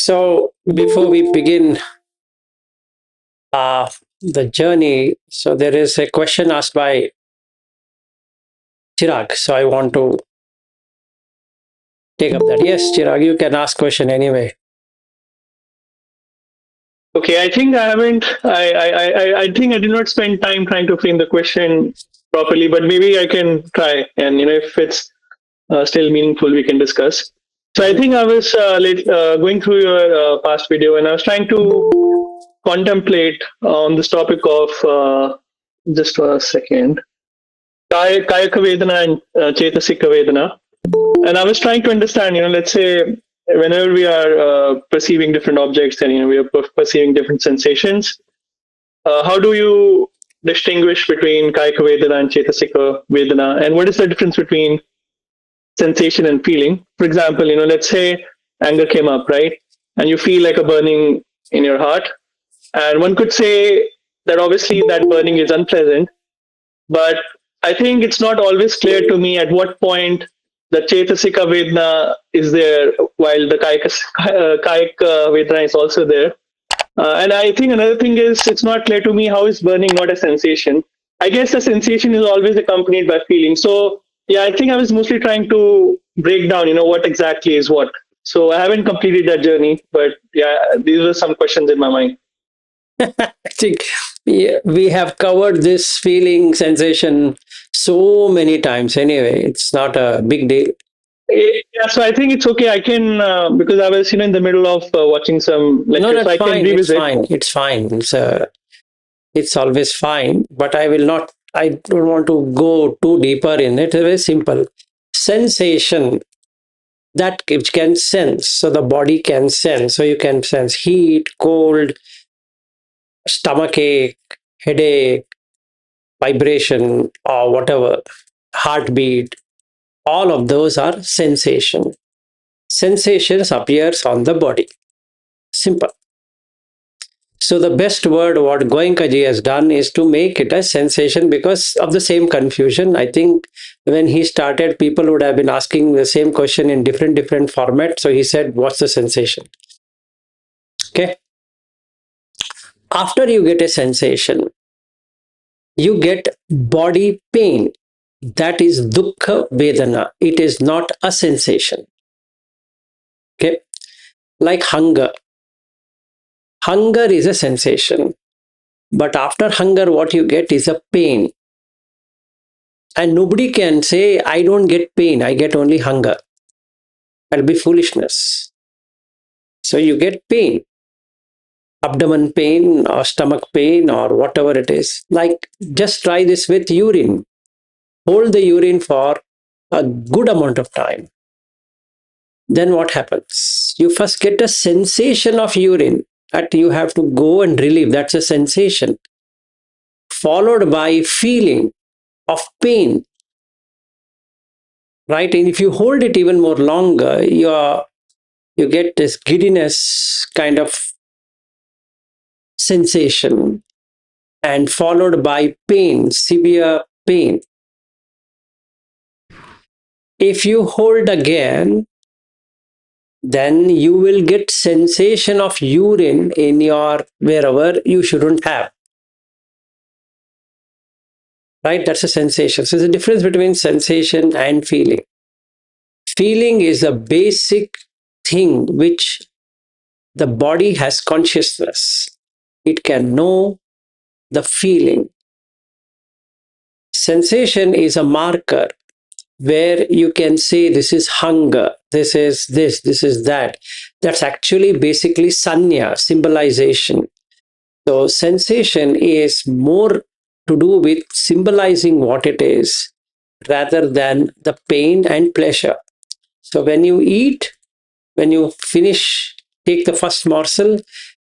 So before we begin the journey, so there is a question asked by Chirag. So I want to take up that. Yes, Chirag, you can ask question anyway. Okay, I think I haven't. I think I did not spend time trying to frame the question properly, but maybe I can try. And if it's still meaningful, we can discuss. So I think I was going through your past video, and I was trying to contemplate on this topic of just a second, kayaka vedana and chetasika vedana. And I was trying to understand, let's say whenever we are perceiving different objects and we are perceiving different sensations, how do you distinguish between kayaka vedana and chetasika vedana, and what is the difference between sensation and feeling? For example, let's say anger came up, right, and you feel like a burning in your heart, and one could say that obviously that burning is unpleasant, but I think it's not always clear to me at what point the Chetasika Vedana is there while the Kayaka Vedana is also there. And I think another thing is it's not clear to me how is burning not a sensation. I guess the sensation is always accompanied by feeling. So yeah, I think I was mostly trying to break down, what exactly is what. So I haven't completed that journey, but yeah, these were some questions in my mind. I think we have covered this feeling sensation so many times anyway. It's not a big deal. Yeah, so I think it's okay. I can because I was in the middle of watching some No, lecture, so that's I can fine. It's revisit. fine. It's fine. It's always fine. But I will not. I don't want to go too deeper in it. It's very simple. Sensation that which can sense. So the body can sense. So you can sense heat, cold, stomachache, headache, vibration, or whatever, heartbeat. All of those are sensation. Sensations appears on the body. Simple. So the best word what Goenkaji has done is to make it a sensation because of the same confusion. I think when he started, people would have been asking the same question in different formats. So he said, "What's the sensation?" Okay. After you get a sensation, you get body pain. That is dukkha vedana. It is not a sensation. Okay. Like hunger. Hunger is a sensation. But after hunger, what you get is a pain. And nobody can say, I don't get pain, I get only hunger. That'll be foolishness. So you get pain, abdomen pain or stomach pain or whatever it is. Like just try this with urine. Hold the urine for a good amount of time. Then what happens? You first get a sensation of urine that you have to go and relieve. That's a sensation. Followed by feeling of pain, right? And if you hold it even more longer, you get this giddiness kind of sensation and followed by pain, severe pain. If you hold again, then you will get sensation of urine in your wherever you shouldn't have. Right? That's a sensation. So there's a difference between sensation and feeling. Feeling is a basic thing which the body has consciousness. It can know the feeling. Sensation is a marker where you can say this is hunger, this is this is that. That's actually basically sanya, symbolization. So sensation is more to do with symbolizing what it is rather than the pain and pleasure. So when you eat, when you finish, take the first morsel,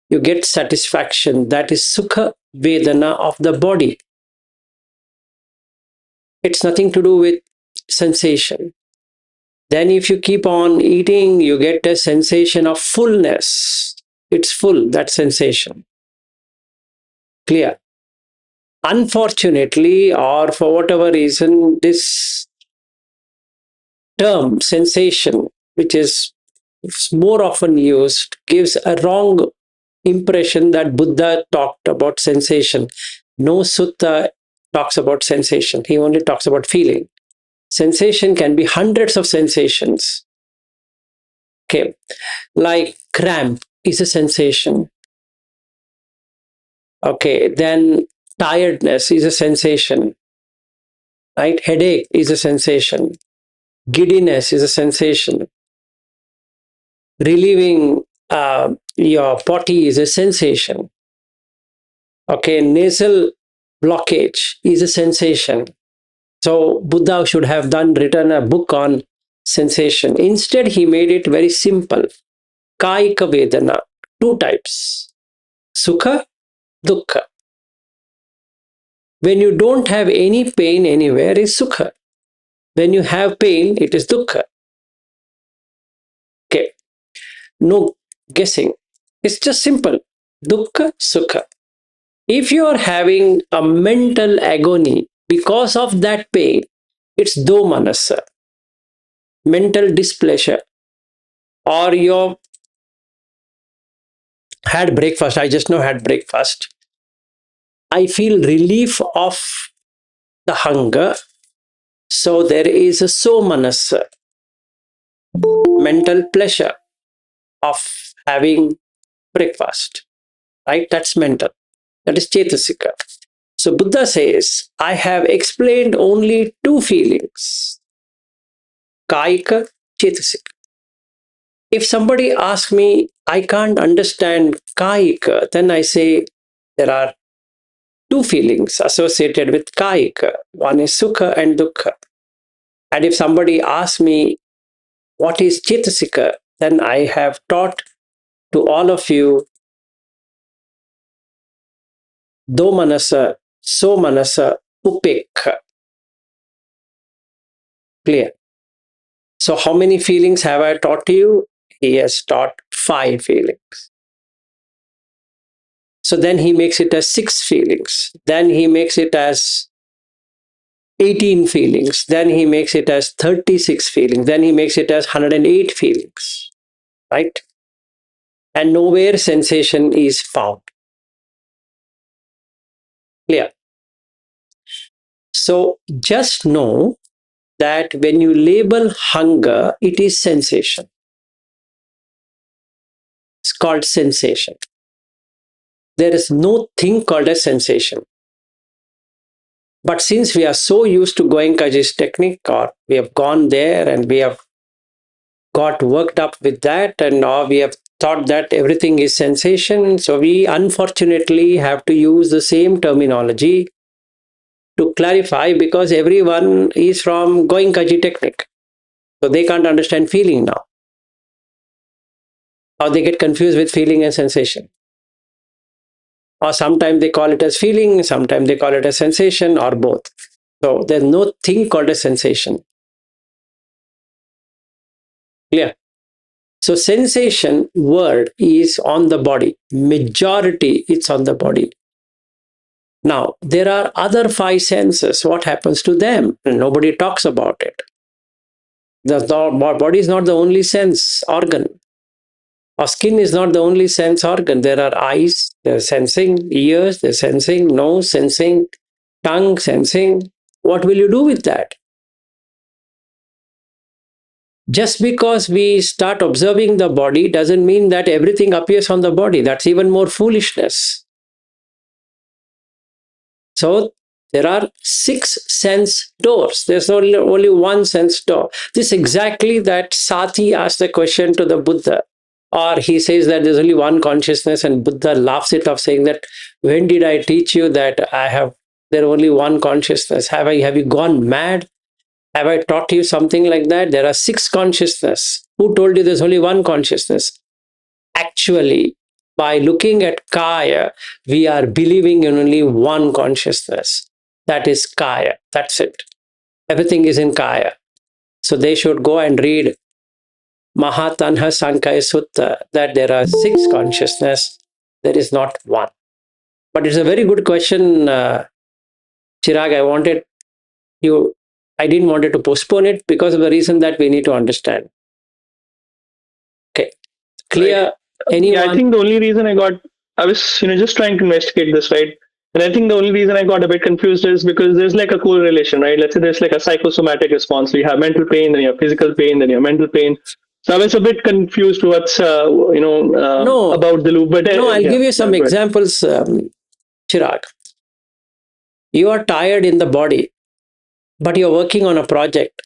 you get satisfaction. That is sukha vedana of the body. It's nothing to do with sensation. Then if you keep on eating, you get a sensation of fullness. It's full, that sensation. Clear. Unfortunately, or for whatever reason, this term sensation, which is more often used, gives a wrong impression that Buddha talked about sensation. No sutta talks about sensation. He only talks about feeling. Sensation can be hundreds of sensations. Okay, like cramp is a sensation. Okay, then tiredness is a sensation. Right, headache is a sensation. Giddiness is a sensation. Relieving your potty is a sensation. Okay, nasal blockage is a sensation. So Buddha should have written a book on sensation. Instead, he made it very simple. Kaika vedana, two types. Sukha, dukkha. When you don't have any pain anywhere is sukha. When you have pain, it is dukkha. Okay, no guessing. It's just simple. Dukkha, sukha. If you are having a mental agony because of that pain, it's domanassa, mental displeasure. Or you had breakfast, I just now had breakfast. I feel relief of the hunger. So there is a somanassa, mental pleasure of having breakfast. Right? That's mental. That is chetasika. So Buddha says, I have explained only two feelings. Kaika, chetasika. If somebody asks me, I can't understand kaika, then I say there are two feelings associated with kaika. One is sukha and dukkha. And if somebody asks me, what is chetasika, then I have taught to all of you domanasa, somanasa, upekha. Clear? So how many feelings have I taught you? He has taught 5 feelings. So then he makes it as 6 feelings. Then he makes it as 18 feelings. Then he makes it as 36 feelings. Then he makes it as 108 feelings. Right? And nowhere sensation is found. Clear? So just know that when you label hunger, it is sensation. It's called sensation. There is no thing called a sensation. But since we are so used to Goenkaji's technique, or we have gone there and we have got worked up with that, and now we have thought that everything is sensation, so we unfortunately have to use the same terminology to clarify, because everyone is from Goenkaji technique. So they can't understand feeling now. Or they get confused with feeling and sensation. Or sometimes they call it as feeling, sometimes they call it as sensation, or both. So there's no thing called a sensation. Clear? So sensation word is on the body. Majority it's on the body. Now, there are other 5 senses. What happens to them? Nobody talks about it. The body is not the only sense organ. Our skin is not the only sense organ. There are eyes, they're sensing, ears, they're sensing, nose, sensing, tongue, sensing. What will you do with that? Just because we start observing the body doesn't mean that everything appears on the body. That's even more foolishness. So there are 6 sense doors. There's only one sense door. This exactly that Sati asked the question to the Buddha. Or he says that there's only one consciousness, and Buddha laughs it off, saying that, when did I teach you that there only one consciousness? Have you gone mad? Have I taught you something like that? There are 6 consciousness. Who told you there's only one consciousness? Actually, by looking at Kaya, we are believing in only one consciousness. That is Kaya. That's it. Everything is in Kaya. So they should go and read Mahatanha Sankaya Sutta, that there are 6 consciousness, there is not one. But it's a very good question, Chirag. I didn't want to postpone it because of the reason that we need to understand. Okay. Clear? Right. Anyone? Yeah, I think the only reason I was, just trying to investigate this, right? And I think the only reason I got a bit confused is because there's like a correlation, right? Let's say there's like a psychosomatic response. So you have mental pain, then you have physical pain, then you have mental pain. So I was a bit confused what's, No, about the loop. But no, I'll yeah, give you yeah, some go ahead. examples, Chirag. You are tired in the body, but you're working on a project.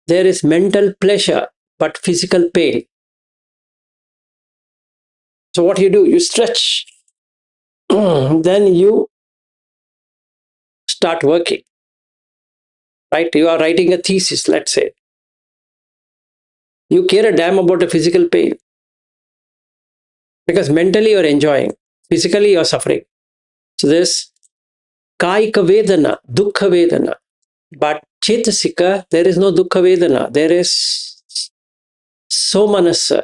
There is mental pleasure, but physical pain. So what you do? You stretch. Then you start working, right? You are writing a thesis, let's say. You care a damn about the physical pain because mentally you're enjoying, physically you're suffering. So there's kaika vedana, dukkha vedana. But chetasika, there is no dukkha vedana. There is somanasa,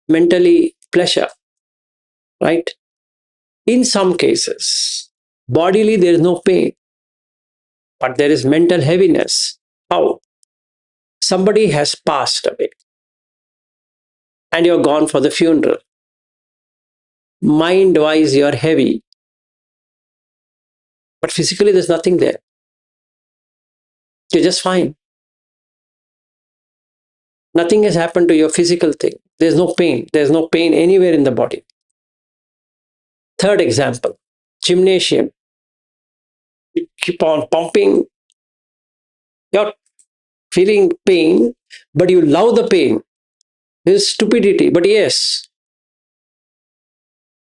mentally pleasure, right? In some cases, bodily there is no pain, but there is mental heaviness. How? Somebody has passed away and you're gone for the funeral. Mind wise, you're heavy, but physically there's nothing there. You're just fine. Nothing has happened to your physical thing. There's no pain. There's no pain anywhere in the body. Third example, gymnasium. You keep on pumping. You're feeling pain, but you love the pain. This is stupidity, but yes,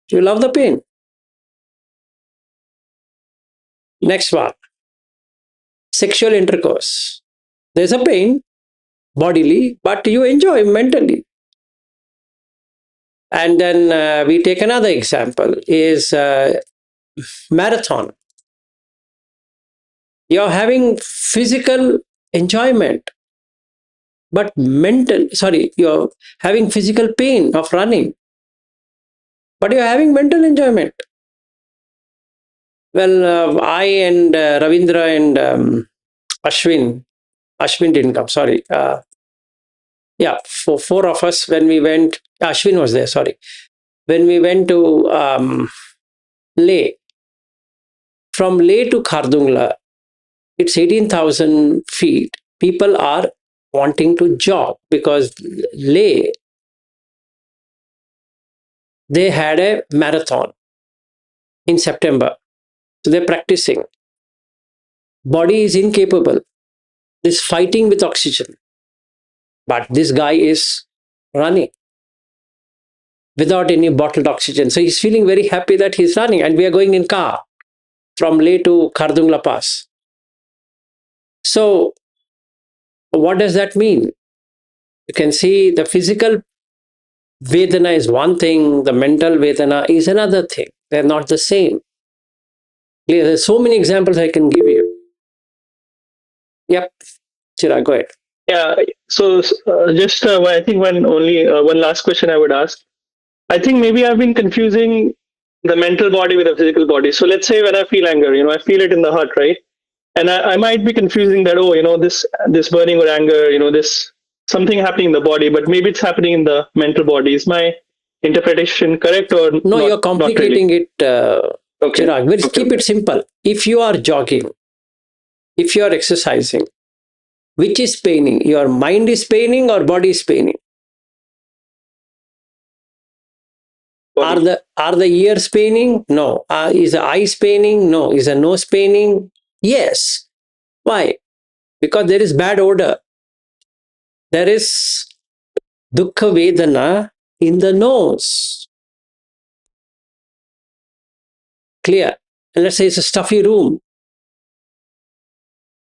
you love the pain. Next one, sexual intercourse. There's a pain bodily, but you enjoy mentally. And then we take another example is marathon. You're having physical enjoyment, but you're having physical pain of running, but you're having mental enjoyment. Well, I and Ravindra and Ashwin didn't come, sorry. Yeah, for four of us, when we went, Ashwin was there, sorry. When we went to Leh, from Leh to Khardungla, it's 18,000 feet. People are wanting to jog because Leh, they had a marathon in September. So they're practicing. Body is incapable. This fighting with oxygen. But this guy is running without any bottled oxygen. So he's feeling very happy that he's running. And we are going in car from Leh to Khardungla Pass. So what does that mean? You can see the physical vedana is one thing, the mental vedana is another thing. They're not the same. There's so many examples I can give you. Yep, Chira, go ahead. Yeah. So just I think one last question I would ask. I think maybe I've been confusing the mental body with the physical body. So let's say when I feel anger, I feel it in the heart, right? And I might be confusing that, this burning or anger, this something happening in the body, but maybe it's happening in the mental body. Is my interpretation correct or No, not? you're complicating not really? it, Okay. Chirag. Let's Okay. keep it simple. If you are jogging, if you are exercising, which is paining? Your mind is paining or body is paining? Body. Are the ears paining? No. Is the eyes paining? No. Is the nose paining? Yes. Why? Because there is bad odor. There is dukkha vedana in the nose. Clear? And let's say it's a stuffy room.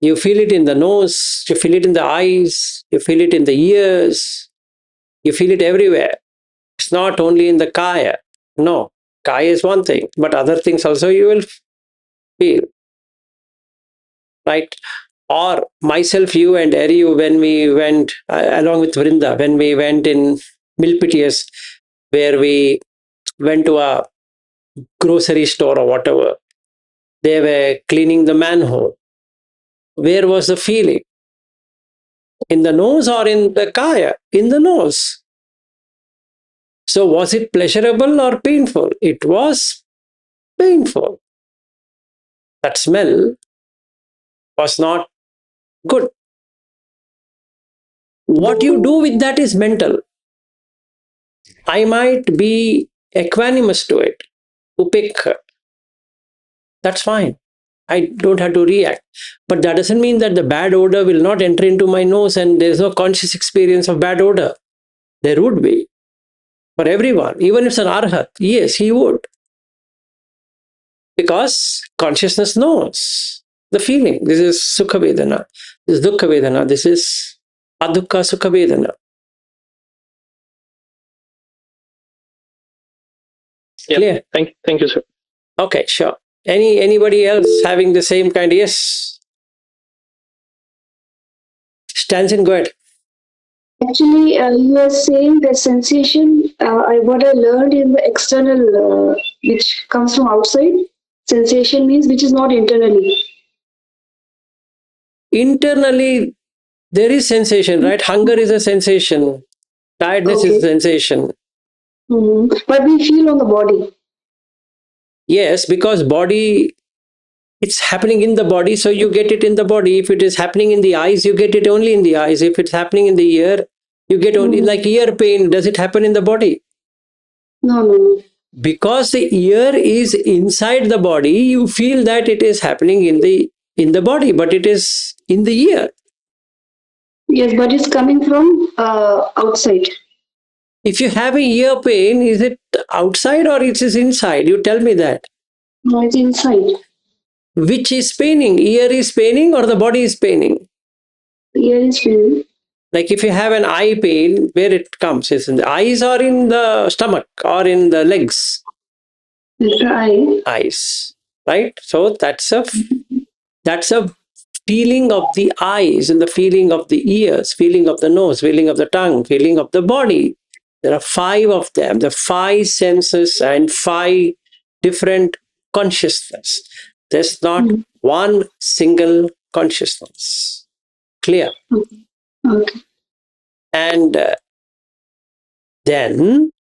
You feel it in the nose, you feel it in the eyes, you feel it in the ears, you feel it everywhere. It's not only in the kaya. No, kaya is one thing, but other things also you will feel, right? Or myself, you and Eriu, when we went, along with Vrinda, when we went in Milpitius, where we went to a grocery store or whatever, they were cleaning the manhole. Where was the feeling? In the nose or in the kaya? In the nose. So was it pleasurable or painful? It was painful. That smell was not good. What you do with that is mental. I might be equanimous to it, upekha. That's fine. I don't have to react. But that doesn't mean that the bad odor will not enter into my nose and there's no conscious experience of bad odor. There would be for everyone, even if it's an arhat. Yes, he would. Because consciousness knows the feeling. This is sukha vedana. This is dukkha vedana. This is adukha sukha vedana. Yeah. Clear? Thank you, sir. Okay, sure. Anybody else having the same kind? Yes. Stanton, go ahead. Actually, you are saying that sensation, what I learned in the external, which comes from outside, sensation means which is not internally. Internally, there is sensation, right? Hunger is a sensation. Tiredness is a Okay. sensation. But we feel on the body. Yes, because body, it's happening in the body, so you get it in the body. If it is happening in the eyes, you get it only in the eyes. If it's happening in the ear, you get only like ear pain. Does it happen in the body? No. Because the ear is inside the body, you feel that it is happening in the body, but it is in the ear. Yes, but it's coming from outside. If you have a ear pain, is it outside or it is inside? You tell me that. No, it's inside. Which is paining? Ear is paining or the body is paining? The ear is feeling. Like if you have an eye pain, where it comes? Is in the eyes or in the stomach or in the legs? It's the eye. Eyes, right? So that's a feeling of the eyes and the feeling of the ears, feeling of the nose, feeling of the tongue, feeling of the body. There are 5 of them, the 5 senses and 5 different consciousness. There's not one single consciousness. Clear? Okay. And then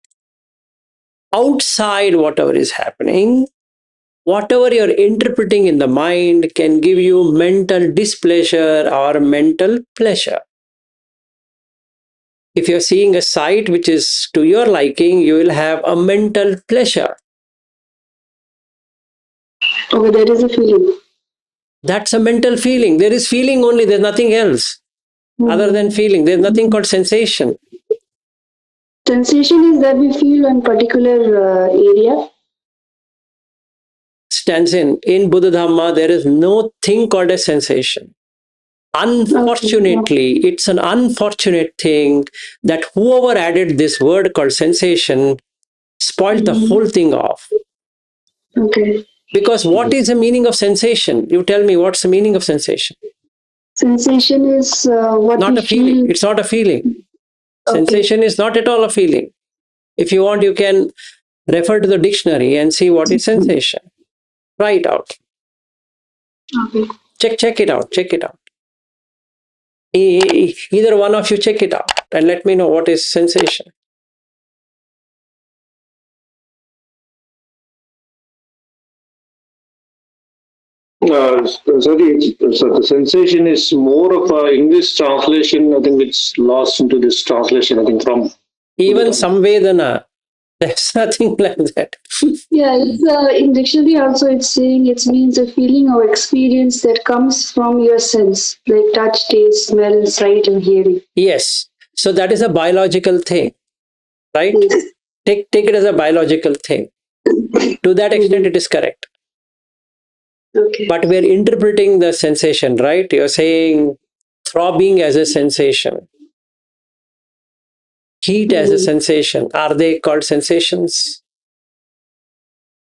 outside whatever is happening, whatever you're interpreting in the mind can give you mental displeasure or mental pleasure. If you're seeing a sight which is to your liking, you will have a mental pleasure. Okay, there is a feeling. That's a mental feeling. There is feeling only, there's nothing else other than feeling. There's nothing called sensation. Sensation is that we feel on particular area. Stands in Buddha Dhamma, there is no thing called a sensation. Unfortunately, it's an unfortunate thing that whoever added this word called sensation spoiled the whole thing off. Okay. Because what is the meaning of sensation? You tell me, what's the meaning of sensation? Sensation is what Not we a feeling. feel. It's not a feeling. Okay. Sensation is not at all a feeling. If you want, you can refer to the dictionary and see what is sensation. Try it out. Okay. Check it out. Check it out. Either one of you check it out and let me know what is sensation. So the sensation is more of a English translation. I think it's lost into this translation. I think from Even samvedana, there's nothing like that. Yeah, it's in dictionary also. It's saying it means a feeling or experience that comes from your sense, like touch, taste, smell, sight, and hearing. Yes. So that is a biological thing, right? Yes. Take it as a biological thing. To that extent, it is correct. Okay. But we're interpreting the sensation, right? You're saying throbbing as a sensation, heat as a sensation. Are they called sensations?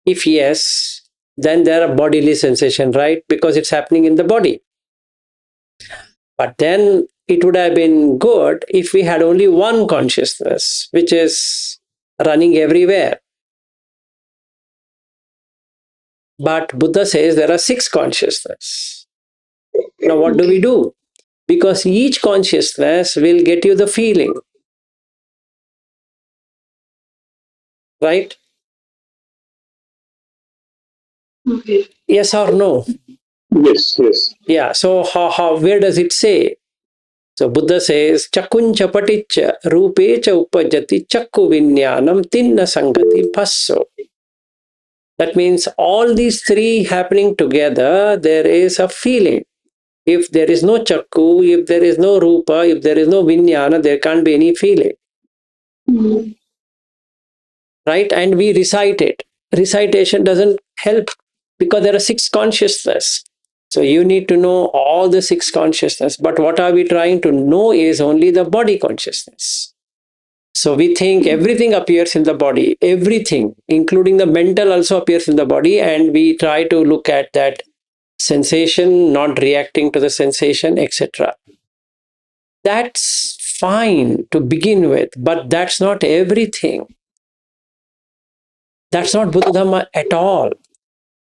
If yes, then they're a bodily sensation, right? Because it's happening in the body. But then it would have been good if we had only one consciousness, which is running everywhere. But Buddha says there are 6 consciousness. Now, what do we do? Because each consciousness will get you the feeling. right? Okay. Yes or no? Yes, yes. Yeah. So where does it say? So Buddha says, Chakuncha paticha rupecha upajati chakku vinyanam tinna sangati passo. That means all these three happening together, there is a feeling. If there is no chakku, if there is no rupa, if there is no vinyana, there can't be any feeling. Mhm. Right? And we recite it. Recitation doesn't help because there are six consciousness. So you need to know all the six consciousness. But what are we trying to know is only the body consciousness. So we think everything appears in the body, everything, including the mental, also appears in the body, and we try to look at that sensation, not reacting to the sensation, etc. That's fine to begin with, but that's not everything. That's not Buddha Dhamma at all,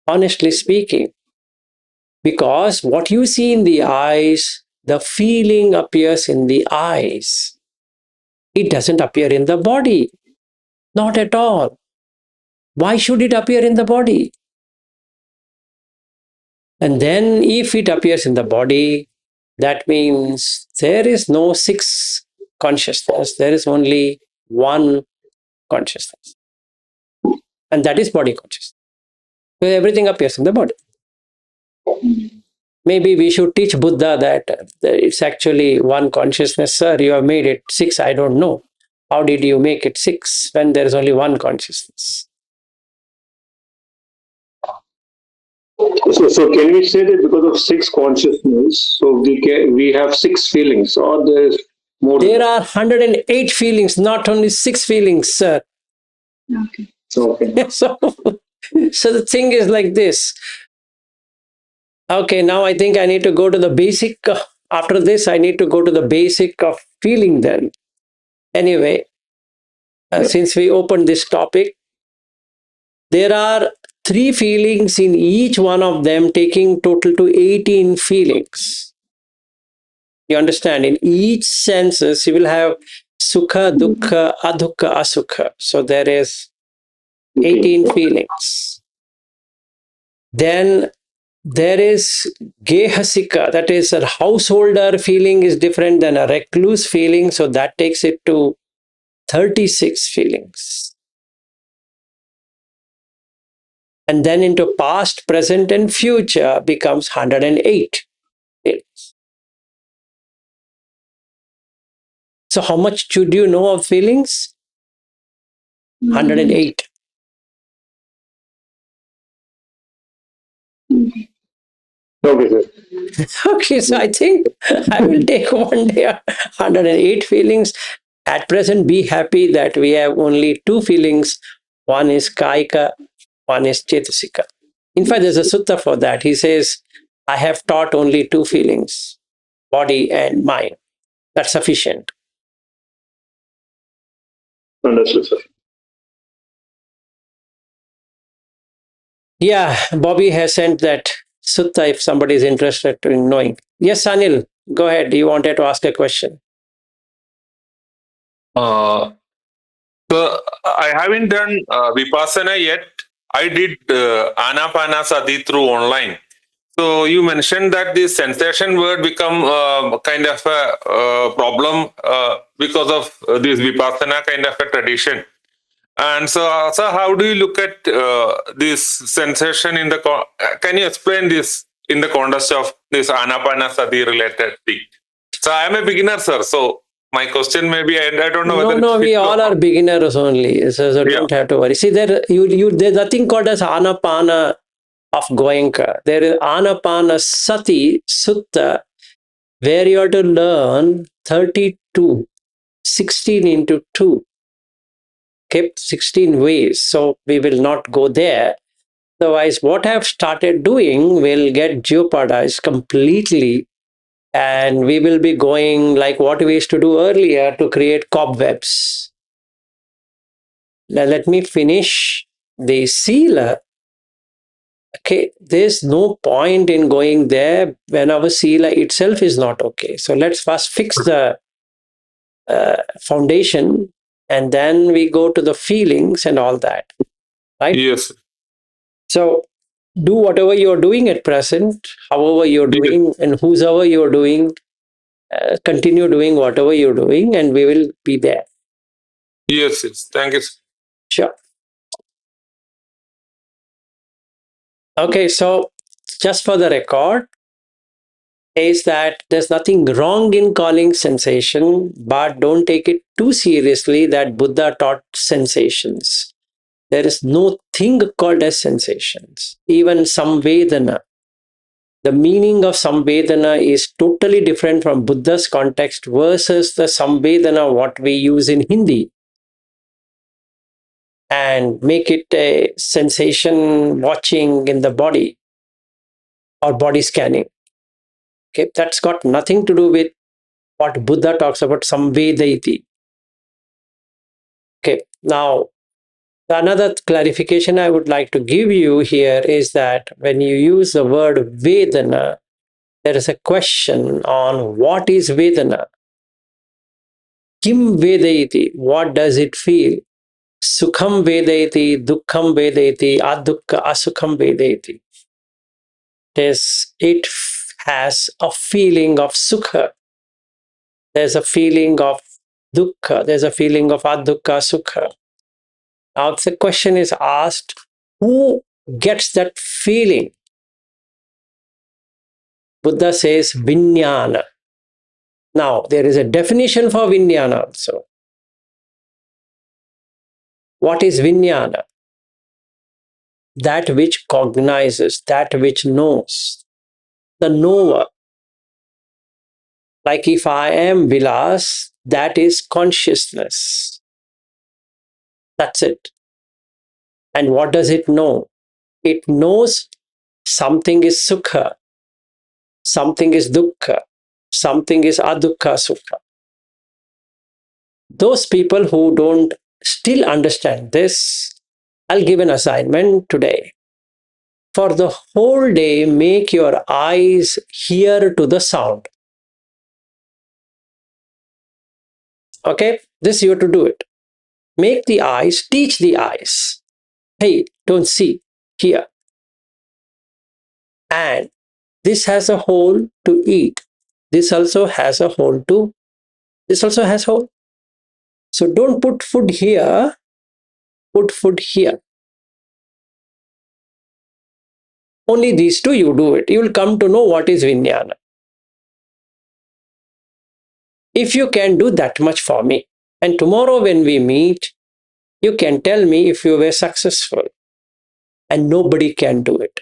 honestly speaking. Because what you see in the eyes, the feeling appears in the eyes. It doesn't appear in the body. Not at all. Why should it appear in the body? And then if it appears in the body, that means there is no six consciousness. There is only one consciousness. And that is body consciousness. So everything appears in the body. Maybe we should teach Buddha that it's actually one consciousness. Sir, you have made it six. I don't know. How did you make it six when there is only one consciousness? So can we say that because of six consciousness, so we have six feelings, or there is more? There are 108 feelings, not only six feelings, sir. Okay. Okay. So the thing is like this. Okay, now I think I need to go to the basic. After this, I need to go to the basic of feeling then. Anyway, since we opened this topic, there are three feelings in each one of them, taking total to 18 feelings. You understand? In each senses, you will have sukha, dukkha, adukha, asukha. So there is 18 feelings. Then there is gehasika, that is a householder feeling is different than a recluse feeling. So that takes it to 36 feelings. And then into past, present, and future becomes 108 feelings. So how much should you know of feelings? 108. Okay, sir. Okay, so I think I will take one day 108 feelings. At present, be happy that we have only two feelings. One is kaika, one is chetasika. In fact, there's a sutta for that. He says, I have taught only two feelings, body and mind. That's sufficient. Understood, sir. Yeah, Bobby has sent that sutta if somebody is interested in knowing. Yes, Anil, go ahead. You wanted to ask a question. So I haven't done Vipassana yet. I did Anapanasati through online. So you mentioned that this sensation word become kind of a problem because of this Vipassana kind of a tradition. And so how do you look at this sensation in the? Can you explain this in the context of this Anapanasati related thing? So I am a beginner, sir. So my question may be, I don't know whether No, we all are beginners only, so don't have to worry. See, there's nothing called as anapana of Goenka. There is anapana sati sutta, where you have to learn 32, 16 into 2, kept 16 ways. So we will not go there. Otherwise, what I've started doing will get jeopardized completely. And we will be going like what we used to do earlier to create cobwebs. Now, let me finish the sila. Okay, there's no point in going there when our sila itself is not okay. So let's first fix the foundation. and then we go to the feelings and all that, right? Yes. So do whatever you're doing at present, however you're Yes. doing, and whosoever you're doing, continue doing whatever you're doing, and we will be there. Yes. Yes. Thank you. Sure. Okay, so just for the record, is that there's nothing wrong in calling sensation, but don't take it too seriously that Buddha taught sensations. There is no thing called as sensations. Even samvedana. The meaning of samvedana is totally different from Buddha's context versus the samvedana what we use in Hindi and make it a sensation watching in the body or body scanning. Okay, that's got nothing to do with what Buddha talks about samvedaiti. Okay, now another clarification I would like to give you here is that when you use the word vedana, there is a question on what is vedana. Kim vedaiti? What does it feel? Sukham vedaiti, dukkham vedaiti, adukha asukham vedaiti. It has a feeling of sukha. There's a feeling of dukkha. There's a feeling of adukha sukha. Now the question is asked, who gets that feeling? Buddha says vijnana. Now there is a definition for vijnana also. What is vijnana? That which cognizes, that which knows, the knower. Like if I am Vilas, that is consciousness. That's it. And what does it know? It knows something is sukha, something is dukkha, something is adukha sukha. Those people who don't still understand this, I'll give an assignment today. For the whole day, make your eyes hear to the sound. Okay, this you have to do it. Make the eyes, teach the eyes. Hey, don't see, hear. And this has a hole to eat. This also has a hole to, this also has hole. So don't put food here, put food here. Only these two you do it. You will come to know what is vijnana. If you can do that much for me, and tomorrow when we meet, you can tell me if you were successful. And nobody can do it.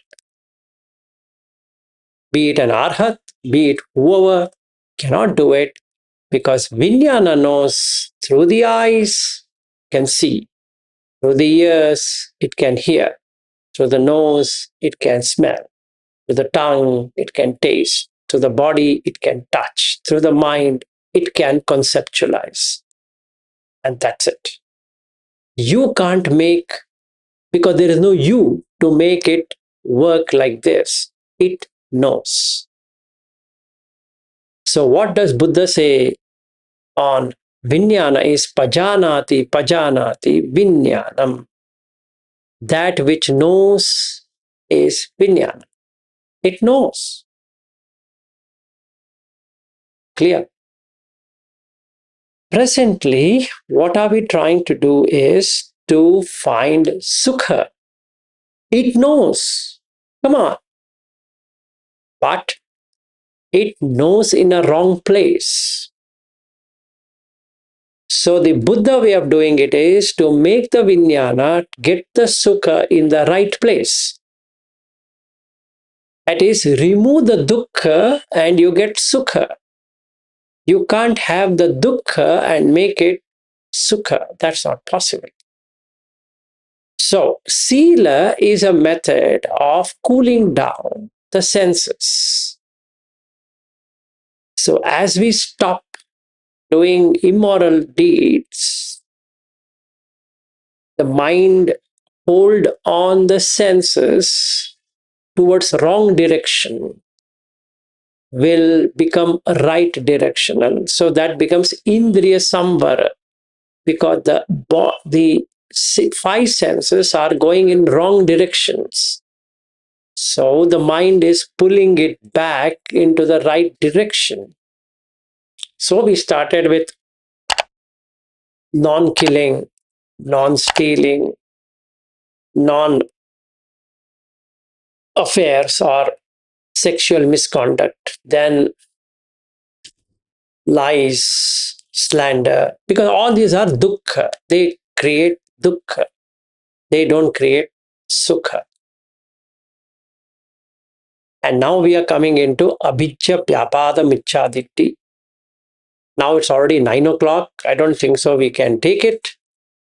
Be it an arhat, be it whoever, cannot do it because vijnana knows through the eyes, can see, through the ears, it can hear, through the nose, it can smell, through the tongue, it can taste, through the body, it can touch, through the mind, it can conceptualize. And that's it. You can't make, because there is no you to make it work like this. It knows. So what does Buddha say on vijnana is pajanati vijnanam. That which knows is vijnana. It knows. Clear? Presently, what are we trying to do is to find sukha. It knows. Come on. But it knows in a wrong place. So the Buddha way of doing it is to make the vijnana get the sukha in the right place. That is, remove the dukkha and you get sukha. You can't have the dukkha and make it sukha. That's not possible. So, sila is a method of cooling down the senses. So, as we stop doing immoral deeds, the mind hold on the senses towards wrong direction will become right directional. So that becomes indriya samvara. because the five senses are going in wrong directions. So the mind is pulling it back into the right direction. So we started with non-killing, non-stealing, non-affairs or sexual misconduct, then lies, slander, because all these are dukkha. They create dukkha. They don't create sukha. And now we are coming into abhijja vyapada michchaditti. Now it's already 9 o'clock. I don't think so we can take it.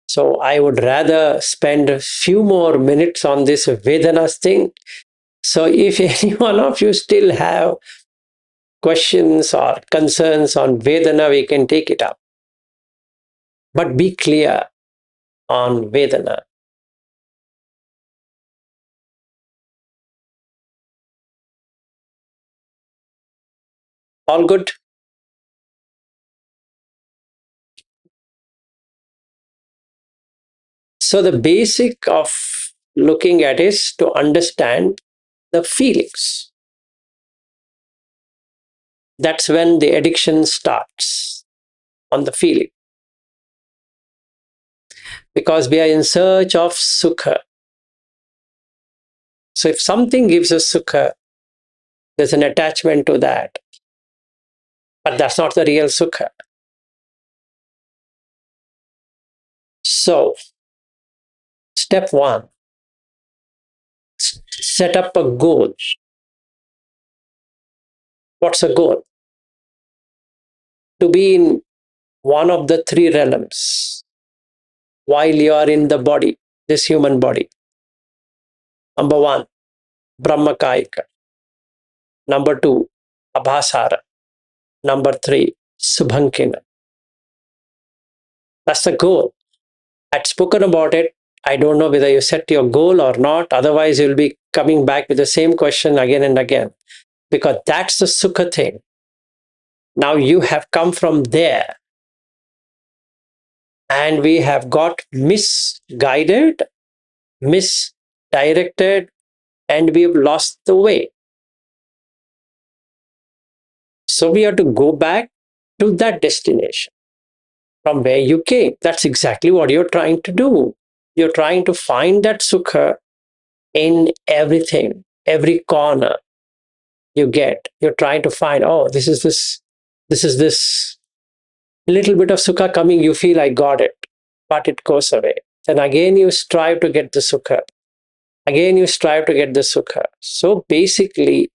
So I would rather spend a few more minutes on this Vedanas thing. So if any one of you still have questions or concerns on Vedana, we can take it up. But be clear on Vedana. All good? So the basic of looking at is to understand the feelings. That's when the addiction starts, on the feeling. Because we are in search of sukha. So if something gives us sukha, there's an attachment to that. But that's not the real sukha. So, step one, set up a goal. What's a goal? To be in one of the three realms while you are in the body, this human body. Number one, Brahmakayika. Number two, Abhasara. Number three, Subhankina. That's the goal. I'd spoken about it. I don't know whether you set your goal or not. Otherwise, you'll be coming back with the same question again and again. Because that's the sukha thing. Now you have come from there. And we have got misguided, misdirected, and we have lost the way. So we have to go back to that destination from where you came. That's exactly what you're trying to do. You're trying to find that sukha in everything, every corner you get. You're trying to find, oh, this is this little bit of sukha coming, you feel I got it, but it goes away. Then again you strive to get the sukha. Again you strive to get the sukha. So basically,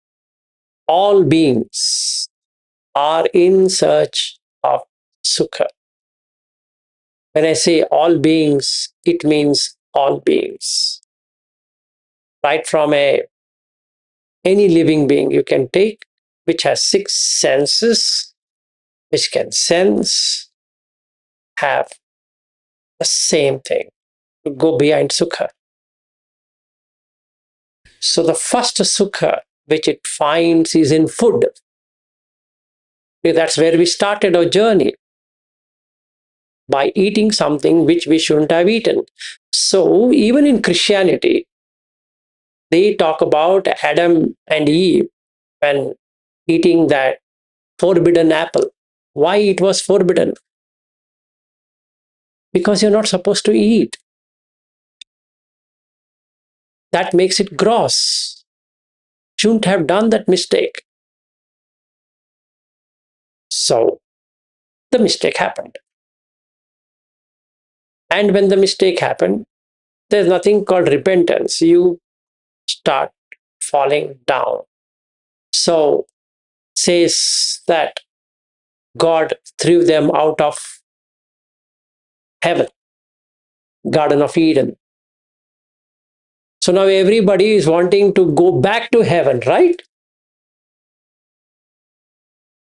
all beings are in search of sukha. When I say all beings, it means all beings. Right from any living being you can take, which has six senses, which can sense, have the same thing, to go behind sukha. So the first sukha which it finds is in food. That's where we started our journey, by eating something which we shouldn't have eaten. So even in Christianity, they talk about Adam and Eve when eating that forbidden apple. Why it was forbidden? Because you're not supposed to eat. That makes it gross. Shouldn't have done that mistake. So the mistake happened. And when the mistake happened, there's nothing called repentance. You start falling down. So says that God threw them out of heaven, Garden of Eden. So now everybody is wanting to go back to heaven, right?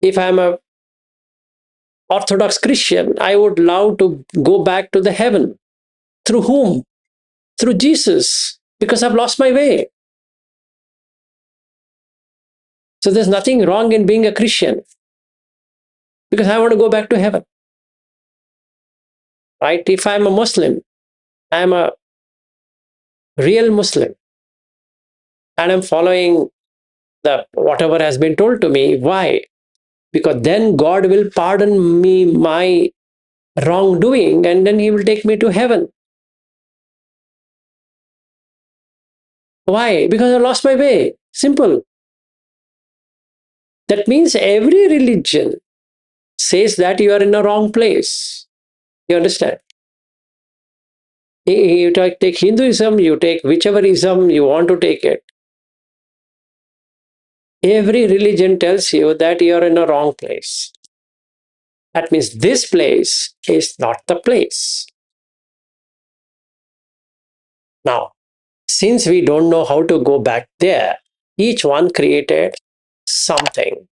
If I'm a Orthodox Christian, I would love to go back to the heaven. Through whom? Through Jesus, because I've lost my way. So there's nothing wrong in being a Christian, because I want to go back to heaven. right? If I'm a Muslim, I'm a real Muslim, and I'm following the whatever has been told to me. Why? Because then God will pardon me my wrongdoing, and then He will take me to heaven. Why? Because I lost my way. Simple. That means every religion says that you are in a wrong place. You understand? You take Hinduism, you take whichever ism you want to take it. Every religion tells you that you are in a wrong place. That means this place is not the place. Now, since we don't know how to go back there, each one created something.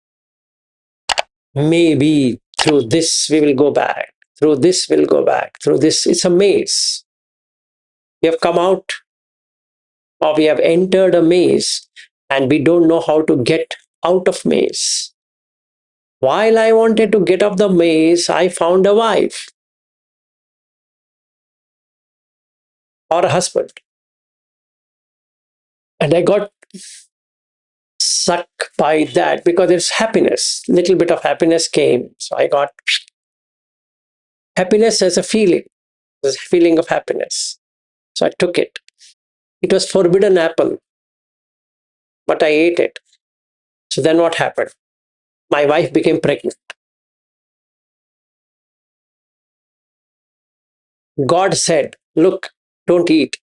Maybe through this we will go back, through this we'll go back, through this. It's a maze. We have come out, or we have entered a maze, and we don't know how to get out of maze. While I wanted to get off the maze, I found a wife or a husband. And I got sucked by that because it's happiness. Little bit of happiness came. So I got happiness as a feeling. There's a feeling of happiness. So I took it. It was forbidden apple, but I ate it. So then what happened? My wife became pregnant. God said, look, don't eat.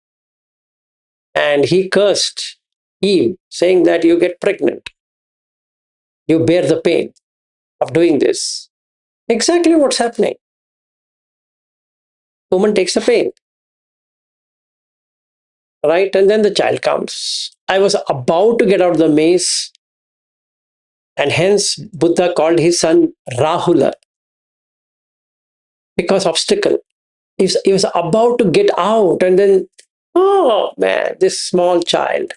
And He cursed Eve, saying that you get pregnant. You bear the pain of doing this. Exactly what's happening. Woman takes the pain. Right? And then the child comes. I was about to get out of the maze, and hence Buddha called his son Rahula because obstacle. He was about to get out, and then, oh man, this small child.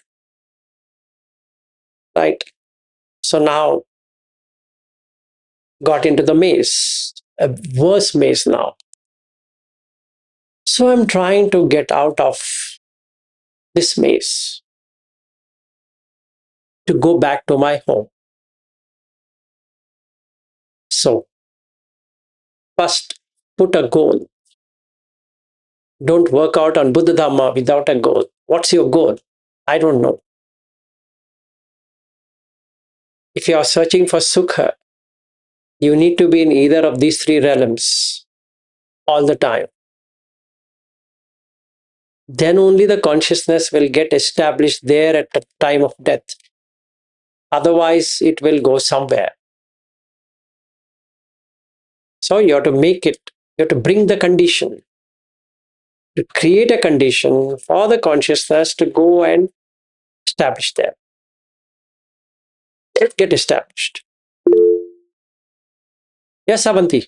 Right? So now got into the maze, a worse maze now. So I'm trying to get out of this maze to go back to my home. So first, put a goal. Don't work out on Buddha Dhamma without a goal. What's your goal? I don't know. If you are searching for sukha, you need to be in either of these three realms all the time. Then only the consciousness will get established there at the time of death. Otherwise, it will go somewhere. So you have to make it, you have to bring the condition, to create a condition for the consciousness to go and establish there. It get established. Yes, Avanti.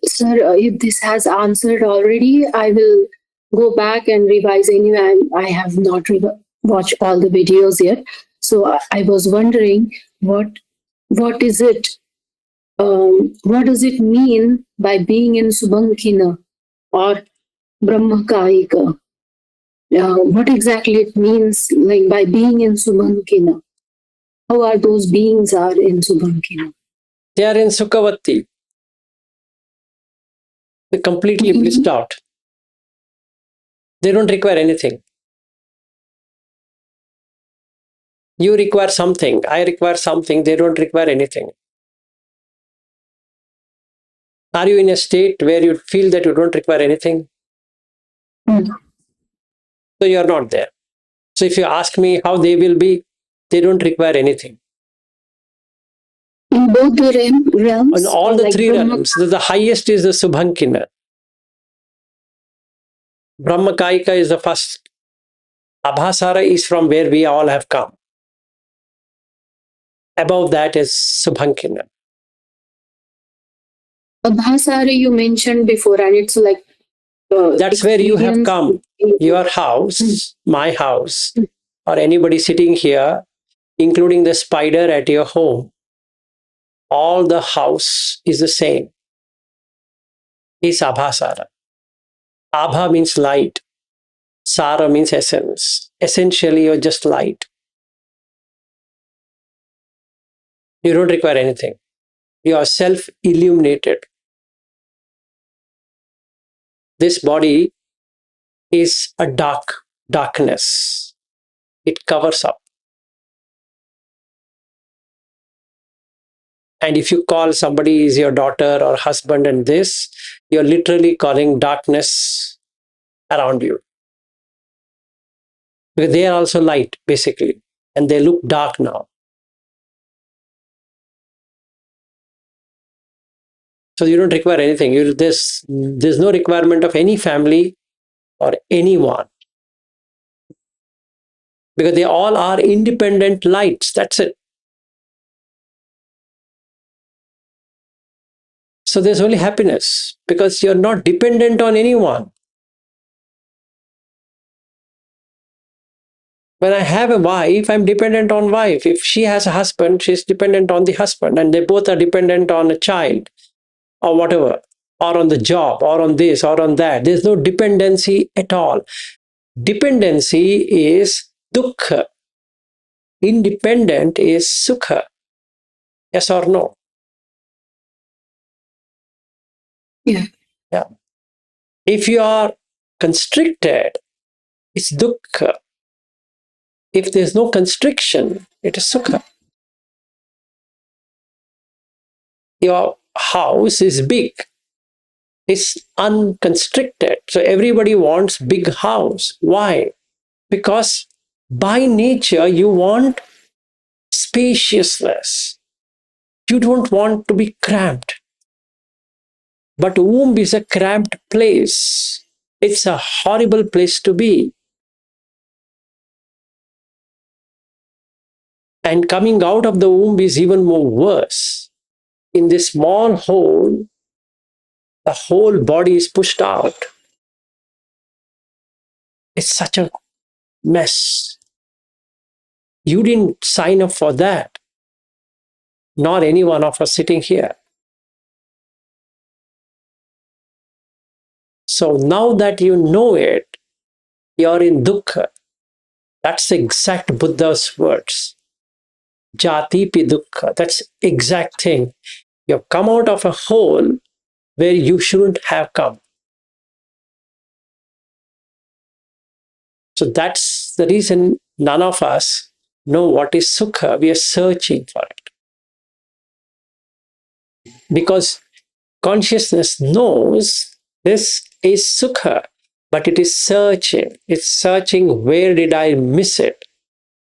Sir, if this has answered already, I will go back and revise anyway. I have not watched all the videos yet. So I was wondering what is it? What does it mean by being in Subhankina or Brahmakaika? What exactly it means, like by being in Subhankina? How are those beings are in Subhankina? They are in Sukhavati. They completely blissed out. They don't require anything. You require something. I require something. They don't require anything. Are you in a state where you feel that you don't require anything? Mm. So you are not there. So if you ask me how they will be, they don't require anything. In both the realms? In all the three realms, the highest is the Subhankina. Brahmakaika is the first. Abhasara is from where we all have come. Above that is Subhankina. Abhasara you mentioned before, and it's like that's where you have come. Your house, my house, or anybody sitting here, including the spider at your home, all the house is the same. is abhasara. Abha means light. Sara means essence. Essentially, you're just light. You don't require anything. You are self-illuminated. This body is a darkness. It covers up. And if you call somebody is your daughter or husband and this, you're literally calling darkness around you. Because they are also light, basically. And they look dark now. So you don't require anything. There's no requirement of any family or anyone. Because they all are independent lights. That's it. So there's only happiness because you're not dependent on anyone. When I have a wife, I'm dependent on wife. If she has a husband, she's dependent on the husband, and they both are dependent on a child or whatever, or on the job, or on this, or on that. There's no dependency at all. Dependency is dukkha. Independent is sukha. Yes or no? Yeah. Yeah. If you are constricted, it's dukkha. If there's no constriction, it is sukha. Your house is big. It's unconstricted. So everybody wants big house. Why? Because by nature you want spaciousness. You don't want to be cramped. But womb is a cramped place. It's a horrible place to be. And coming out of the womb is even more worse. In this small hole, the whole body is pushed out. It's such a mess. You didn't sign up for that, nor any one of us sitting here. So now that you know it, you're in dukkha. That's the exact Buddha's words. Jati pi dukkha. That's exact thing. You've come out of a hole where you shouldn't have come. So that's the reason none of us know what is sukha. We are searching for it. Because consciousness knows this is sukha, but it is searching. It's searching, where did I miss it?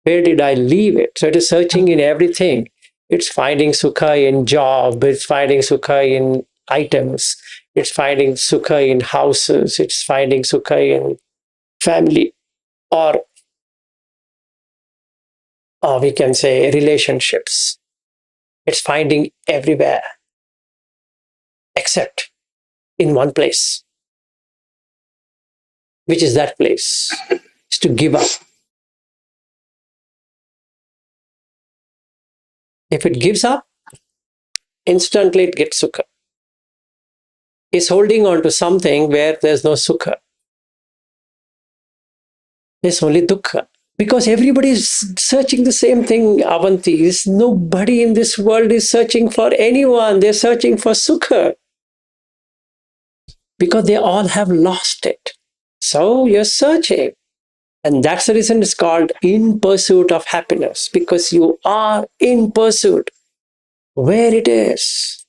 Where did I leave it? So it is searching in everything. It's finding sukha in job. It's finding sukha in items. It's finding sukha in houses. It's finding sukha in family, or we can say relationships. It's finding everywhere except in one place. Which is that place? Is to give up. If it gives up, instantly it gets sukha. It's holding on to something where there's no sukha. There's only dukkha. Because everybody is searching the same thing, Avanti. Nobody in this world is searching for anyone. They're searching for sukha. Because they all have lost it. So you're searching. And that's the reason it's called in pursuit of happiness. Because you are in pursuit. Where it is.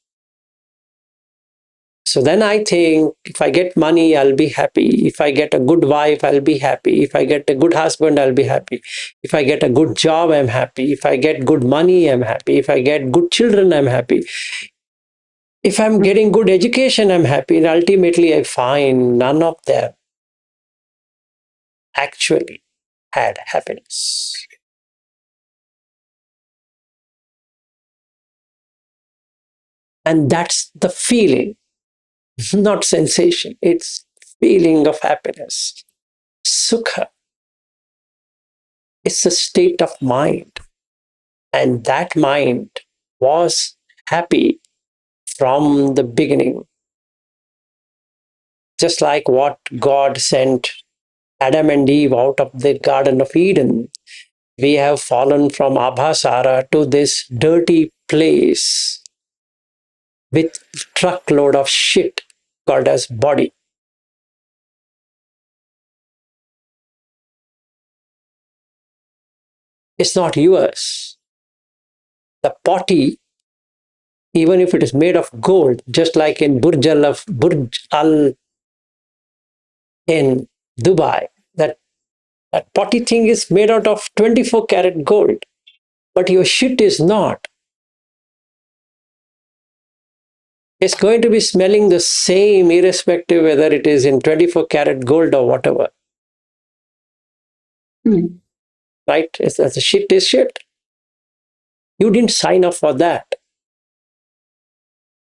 So then I think, if I get money, I'll be happy. If I get a good wife, I'll be happy. If I get a good husband, I'll be happy. If I get a good job, I'm happy. If I get good money, I'm happy. If I get good children, I'm happy. If I'm getting good education, I'm happy. And ultimately, I find none of them actually had happiness. And that's the feeling, not sensation. It's feeling of happiness. Sukha. It's a state of mind. And that mind was happy from the beginning. Just like what God sent Adam and Eve out of the Garden of Eden, we have fallen from Abhasara to this dirty place with truckload of shit called as body. It's not yours. The potty, even if it is made of gold, just like in Burj Al in Dubai, that potty thing is made out of 24 karat gold, but your shit is not. It's going to be smelling the same, irrespective whether it is in 24 karat gold or whatever. Right? It's, the shit is shit. You didn't sign up for that.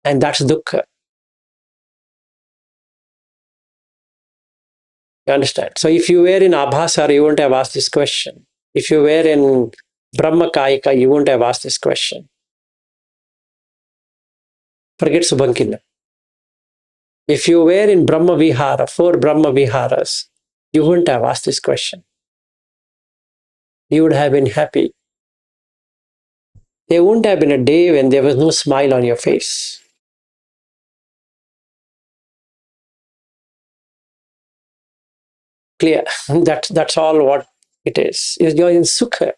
And that's dukkha. You understand? So if you were in Abhasara, you wouldn't have asked this question. If you were in Brahmakayika, you wouldn't have asked this question. Forget Subhankina. If you were in Brahma Vihara, 4 Brahma Viharas, you wouldn't have asked this question. You would have been happy. There wouldn't have been a day when there was no smile on your face. Clear? That's all what it is. You're in sukha.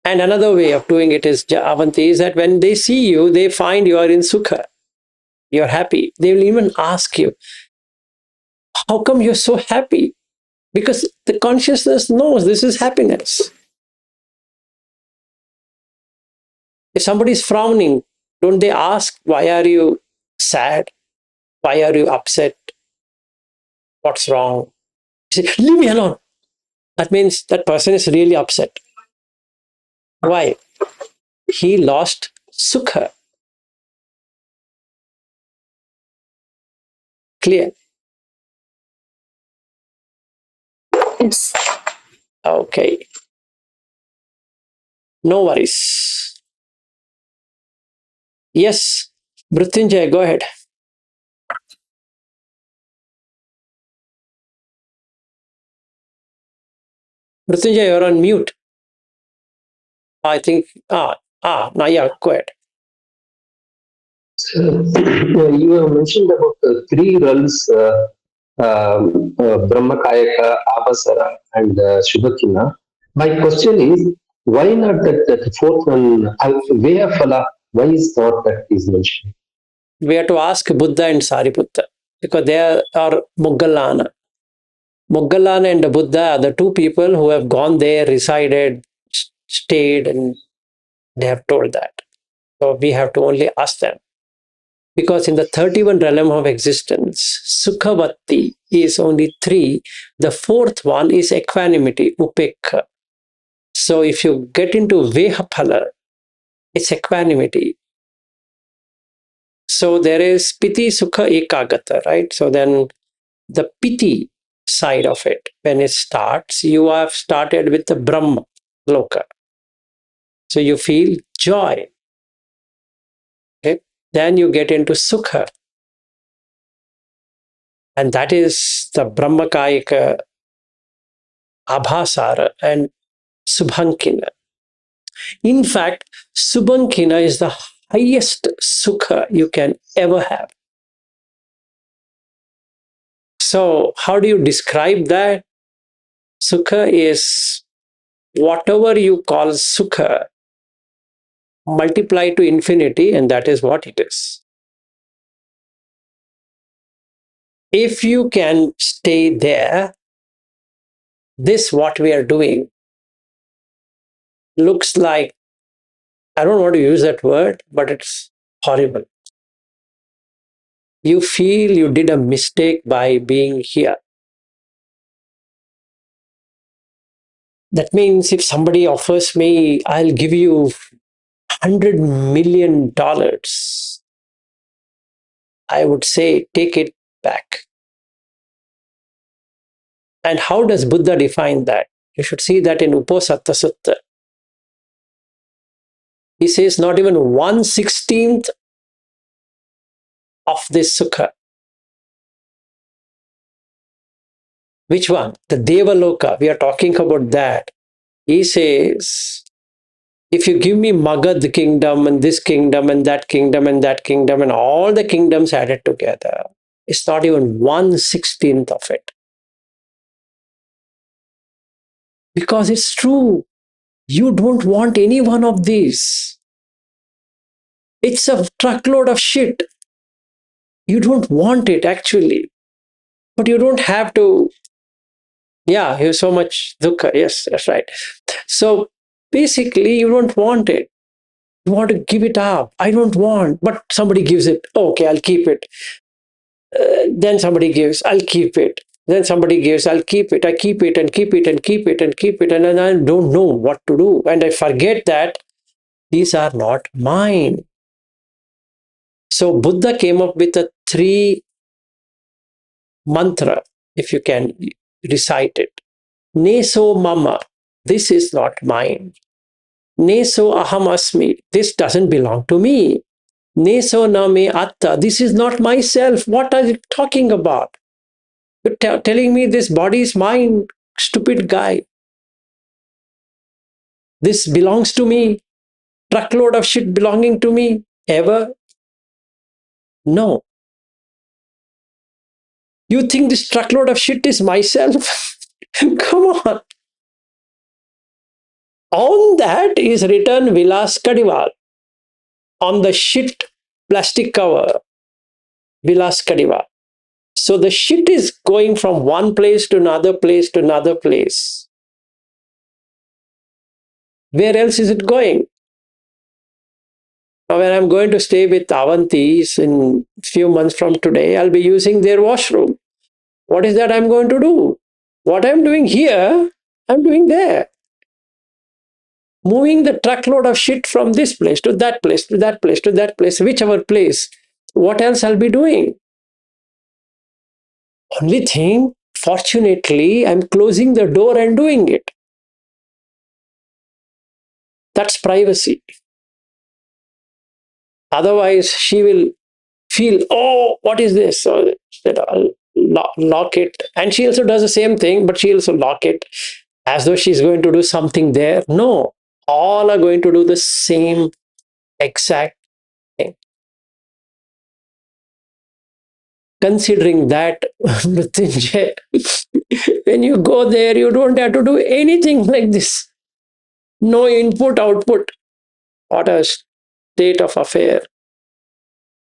And another way of doing it is, Avanti, is that when they see you, they find you are in sukha. You're happy. They will even ask you, how come you're so happy? Because the consciousness knows this is happiness. If somebody is frowning, don't they ask, why are you sad? Why are you upset? What's wrong? You say, leave me alone. That means that person is really upset. Why? He lost sukha. Clear? Yes. Okay. No worries. Yes, Mrityunjay, go ahead. Mrityunjay, you're on mute. I think, now yeah, go ahead. You have mentioned about the 3 realms, Brahmakayaka, Abhasara, and Shubhakina. My question is, why not that fourth one, Vayafala? Why is not that is mentioned? We have to ask Buddha and Sariputta because they are Moggallana. Moggallana and Buddha are the 2 people who have gone there, resided, stayed, and they have told that. So we have to only ask them. Because in the 31 realm of existence, Sukhavati is only 3. The 4th one is equanimity, Upekha. So if you get into Vehaphala, it's equanimity. So there is Piti, Sukha, Ekagata, right? So then the Piti side of it, when it starts, you have started with the Brahma Loka. So you feel joy. Okay? Then you get into Sukha. And that is the Brahmakayika, Abhasara, and Subhankina. In fact, Subhankina is the highest Sukha you can ever have. So, how do you describe that? Sukha is whatever you call Sukha, multiply to infinity, and that is what it is. If you can stay there, this what we are doing looks like, I don't want to use that word, but it's horrible. You feel you did a mistake by being here. That means if somebody offers me, I'll give you $100 million, I would say, take it back. And how does Buddha define that? You should see that in Uposatta Sutta. He says not even 1/16 of this sukha. Which one? The Devaloka. We are talking about that. He says, if you give me Magad kingdom and this kingdom and that kingdom and that kingdom and all the kingdoms added together, it's not even 1/16 of it. Because it's true. You don't want any one of these. It's a truckload of shit. You don't want it actually. But you don't have to. Yeah, here's so much dukkha. Yes, that's right. So basically, you don't want it. You want to give it up. I don't want, but somebody gives it. Okay, I'll keep it. Then somebody gives, I'll keep it. Then somebody gives, I'll keep it. I keep it and keep it and keep it and keep it. And then I don't know what to do. And I forget that these are not mine. So Buddha came up with a 3 mantra, if you can recite it. Neso mama, this is not mine. Neso aham asmi, this doesn't belong to me. Neso na me atta, this is not myself. What are you talking about? You're telling me this body is mine, stupid guy. This belongs to me. Truckload of shit belonging to me. Ever? No. You think this truckload of shit is myself? Come on. On that is written Vilas Kadival. On the shit plastic cover, Vilas Kadival. So the shit is going from one place to another place to another place. Where else is it going? Now, when I'm going to stay with Avantis in a few months from today, I'll be using their washroom. What is that I'm going to do? What I'm doing here, I'm doing there. Moving the truckload of shit from this place to that place, to that place, to that place, whichever place. What else I'll be doing? Only thing, fortunately, I'm closing the door and doing it. That's privacy. Otherwise, she will feel, oh, what is this? So I'll lock it. And she also does the same thing, but she also lock it as though she's going to do something there. No, all are going to do the same exact thing. Considering that, when you go there, you don't have to do anything like this. No input, output. What a state of affair.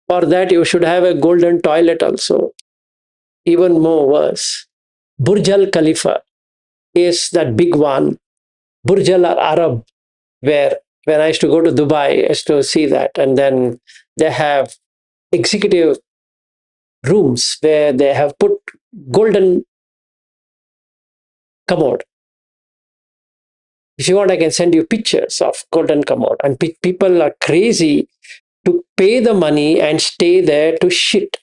For that, you should have a golden toilet also. Even more worse. Burj Al Khalifa is that big one. Burj Al Arab, where when I used to go to Dubai, I used to see that. And then they have executive rooms where they have put golden commode. If you want, I can send you pictures of golden commode. And people are crazy to pay the money and stay there to shit.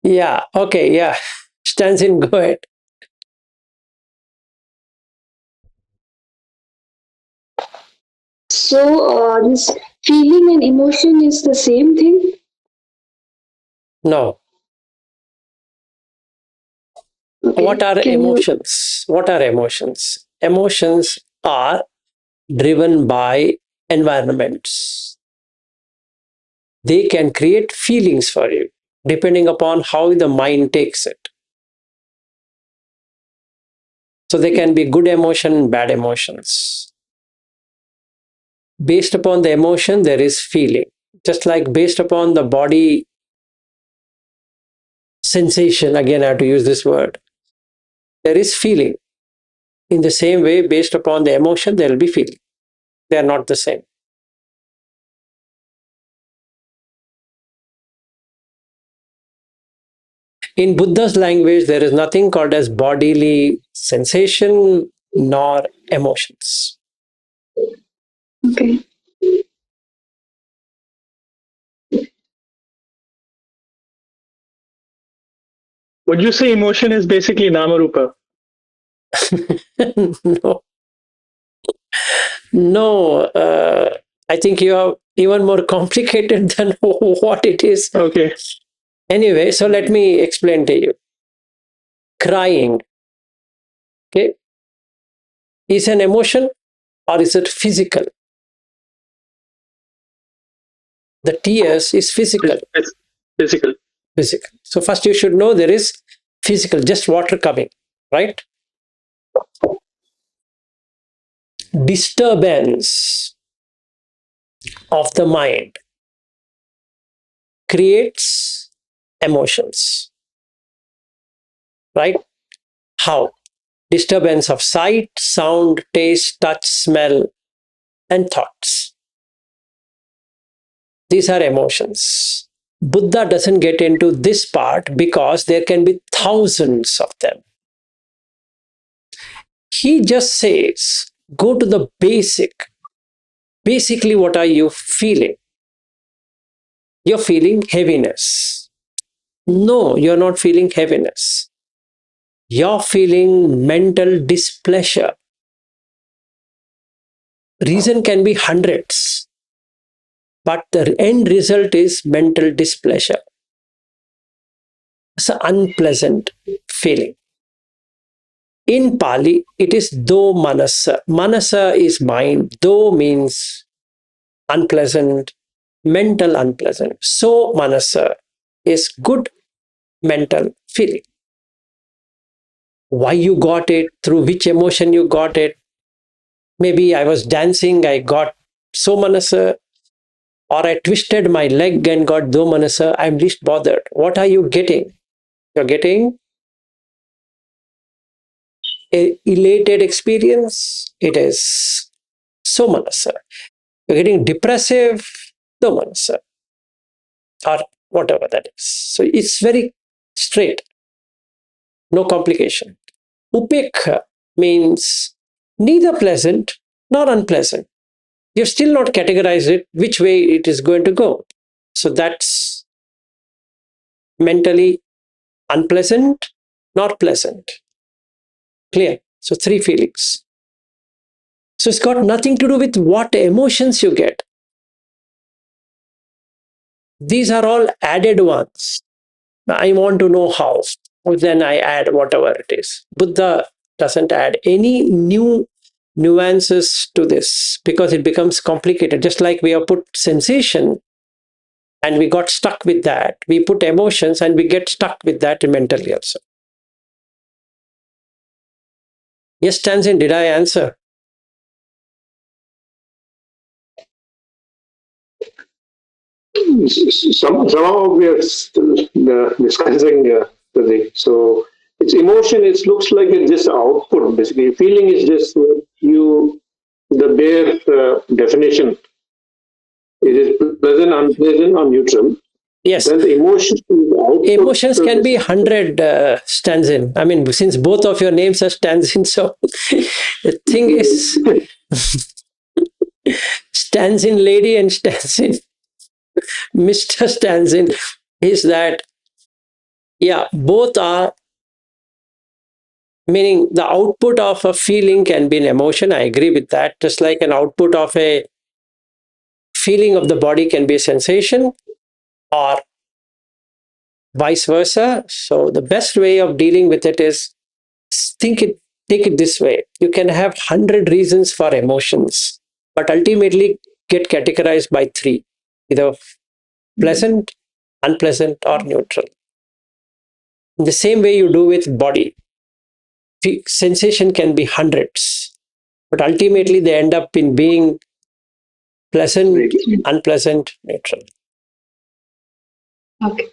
Yeah, okay, yeah. Stands in, go ahead. So this feeling and emotion is the same thing? No. Okay. What are Can you emotions? What are emotions? Emotions are driven by environments. They can create feelings for you depending upon how the mind takes it. So they can be good emotion, bad emotions. Based upon the emotion, there is feeling. Just like based upon the body sensation, again, I have to use this word, there is feeling. In the same way, based upon the emotion, there will be feeling. They are not the same. In Buddha's language, there is nothing called as bodily sensation nor emotions. okay? Would you say emotion is basically Namarupa? No. No, I think you are even more complicated than what it is. Okay. Anyway, so let me explain to you. Crying, okay, is an emotion or is it physical? The tears is physical. It's physical. Physical. So first you should know there is physical, just water coming, right? Disturbance of the mind creates emotions, right? How? Disturbance of sight, sound, taste, touch, smell, and thoughts. These are emotions. Buddha doesn't get into this part because there can be thousands of them. He just says, go to the basic. Basically, what are you feeling? You're feeling heaviness. No, you're not feeling heaviness. You're feeling mental displeasure. Reason can be hundreds, but the end result is mental displeasure. It's an unpleasant feeling. In Pali, it is do manasa. Manasa is mind. Do means unpleasant, mental unpleasant. So manasa is good mental feeling. Why you got it, through which emotion you got it. Maybe I was dancing, I got so manasa, or I twisted my leg and got do manasa. I'm least bothered. What are you getting? You're getting a elated experience. It is so manasa. You're getting depressive, do manasa, or whatever that is. So it's very straight, no complication. Upekha means neither pleasant nor unpleasant. You've still not categorized it, which way it is going to go. So that's mentally unpleasant, not pleasant. Clear? So three feelings. So it's got nothing to do with what emotions you get. These are all added ones. I want to know how. Then I add whatever it is. Buddha doesn't add any new nuances to this because it becomes complicated. Just like we have put sensation and we got stuck with that, we put emotions and we get stuck with that mentally also. Yes, Tanzin, did I answer? Somehow we are still discussing the thing. So it's emotion. It looks like it's just output. Basically, feeling is just the bare definition. It is pleasant, unpleasant, or neutral. Yes. Then the emotion. Emotions can be 100 Stanzin. I mean, since both of your names are Stanzin, so the thing is Stanzin lady and Stanzin Mr. Stanzin is that, yeah, both are, meaning the output of a feeling can be an emotion. I agree with that. Just like an output of a feeling of the body can be a sensation, or vice versa. So the best way of dealing with it is take it this way. You can have 100 reasons for emotions, but ultimately get categorized by three, either pleasant, unpleasant, or neutral. In the same way you do with body. Sensation can be hundreds, but ultimately they end up in being pleasant, unpleasant, neutral. Okay.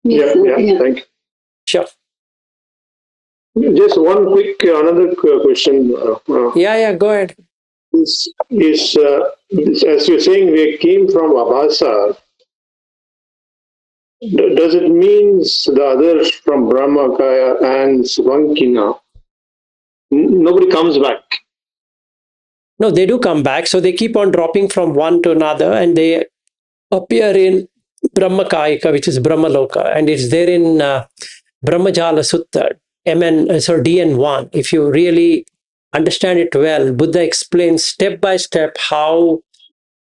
Yeah, thank you. Sure. Just one quick another question. Yeah, go ahead. Is as you're saying, we came from Abhasa. Does it mean the others from Brahmakaya and Svankina, nobody comes back? No, they do come back. So they keep on dropping from one to another and they appear in Brahmakayika, which is Brahmaloka, and it's there in Brahmajala Sutta, DN1. If you really understand it well, Buddha explains step by step how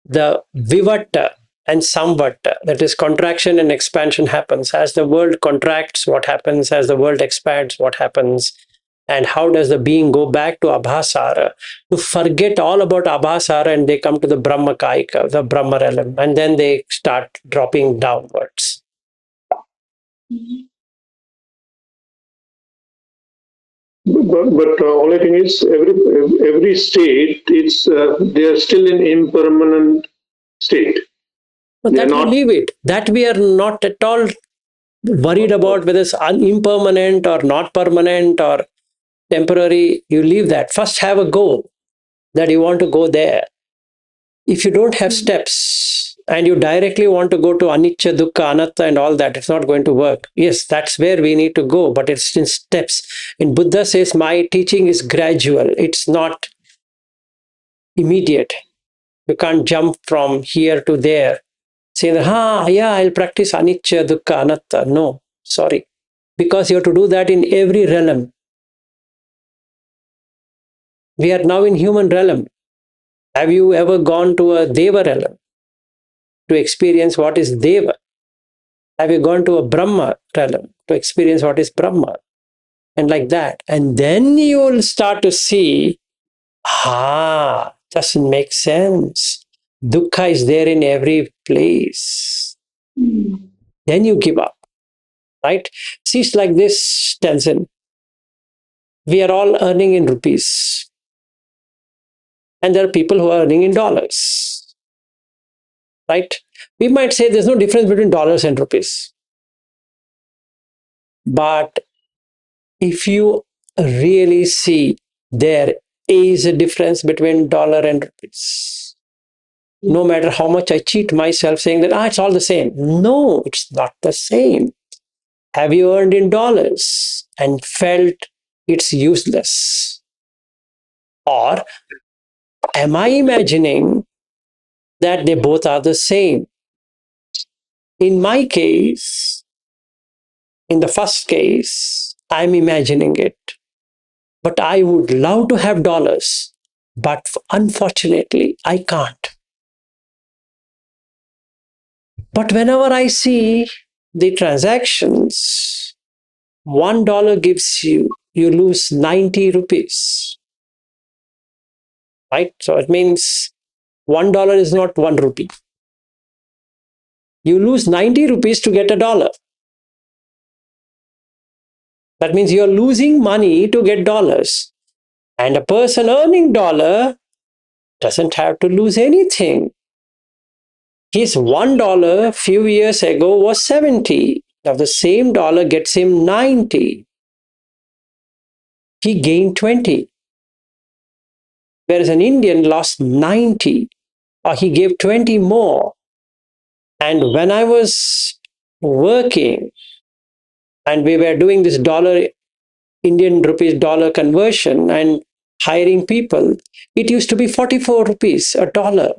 the vivatta and samvatta, that is contraction and expansion, happens. As the world contracts, what happens? As the world expands, what happens? And how does the being go back to abhasara, to forget all about abhasara, and they come to the brahmakaika, the Brahma realm, and then they start dropping downwards. But only thing is, every state, it's they are still in impermanent state. But They are that we not. leave it. That we are not at all worried about whether it's impermanent or not permanent or temporary. You leave that. First, have a goal that you want to go there. If you don't have steps and you directly want to go to anicca, dukkha, anatta, and all that, it's not going to work. Yes, that's where we need to go, but it's in steps. And Buddha says, my teaching is gradual, it's not immediate. You can't jump from here to there saying, yeah, I'll practice anicca, dukkha, anatta. No, sorry. Because you have to do that in every realm. We are now in human realm. Have you ever gone to a Deva realm to experience what is Deva? Have you gone to a Brahma realm to experience what is Brahma? And like that. And then you will start to see, doesn't make sense. Dukkha is there in every place. Then you give up. Right? See, it's like this, Tenzin. We are all earning in rupees. And there are people who are earning in dollars. Right? We might say there's no difference between dollars and rupees. But if you really see, there is a difference between dollar and rupees. No matter how much I cheat myself saying that it's all the same. No, it's not the same. Have you earned in dollars and felt it's useless? Or am I imagining that they both are the same? In my case, in the first case, I'm imagining it. But I would love to have dollars, but unfortunately, I can't. But whenever I see the transactions, $1 gives you lose 90 rupees. Right? So it means $1 is not 1 rupee. You lose 90 rupees to get $1. That means you're losing money to get dollars. And a person earning dollar doesn't have to lose anything. His $1 few years ago was 70. Now the same dollar gets him 90. He gained 20. Whereas an Indian lost 90, or he gave 20 more. And when I was working and we were doing this Indian rupees dollar conversion and hiring people, it used to be 44 rupees a dollar.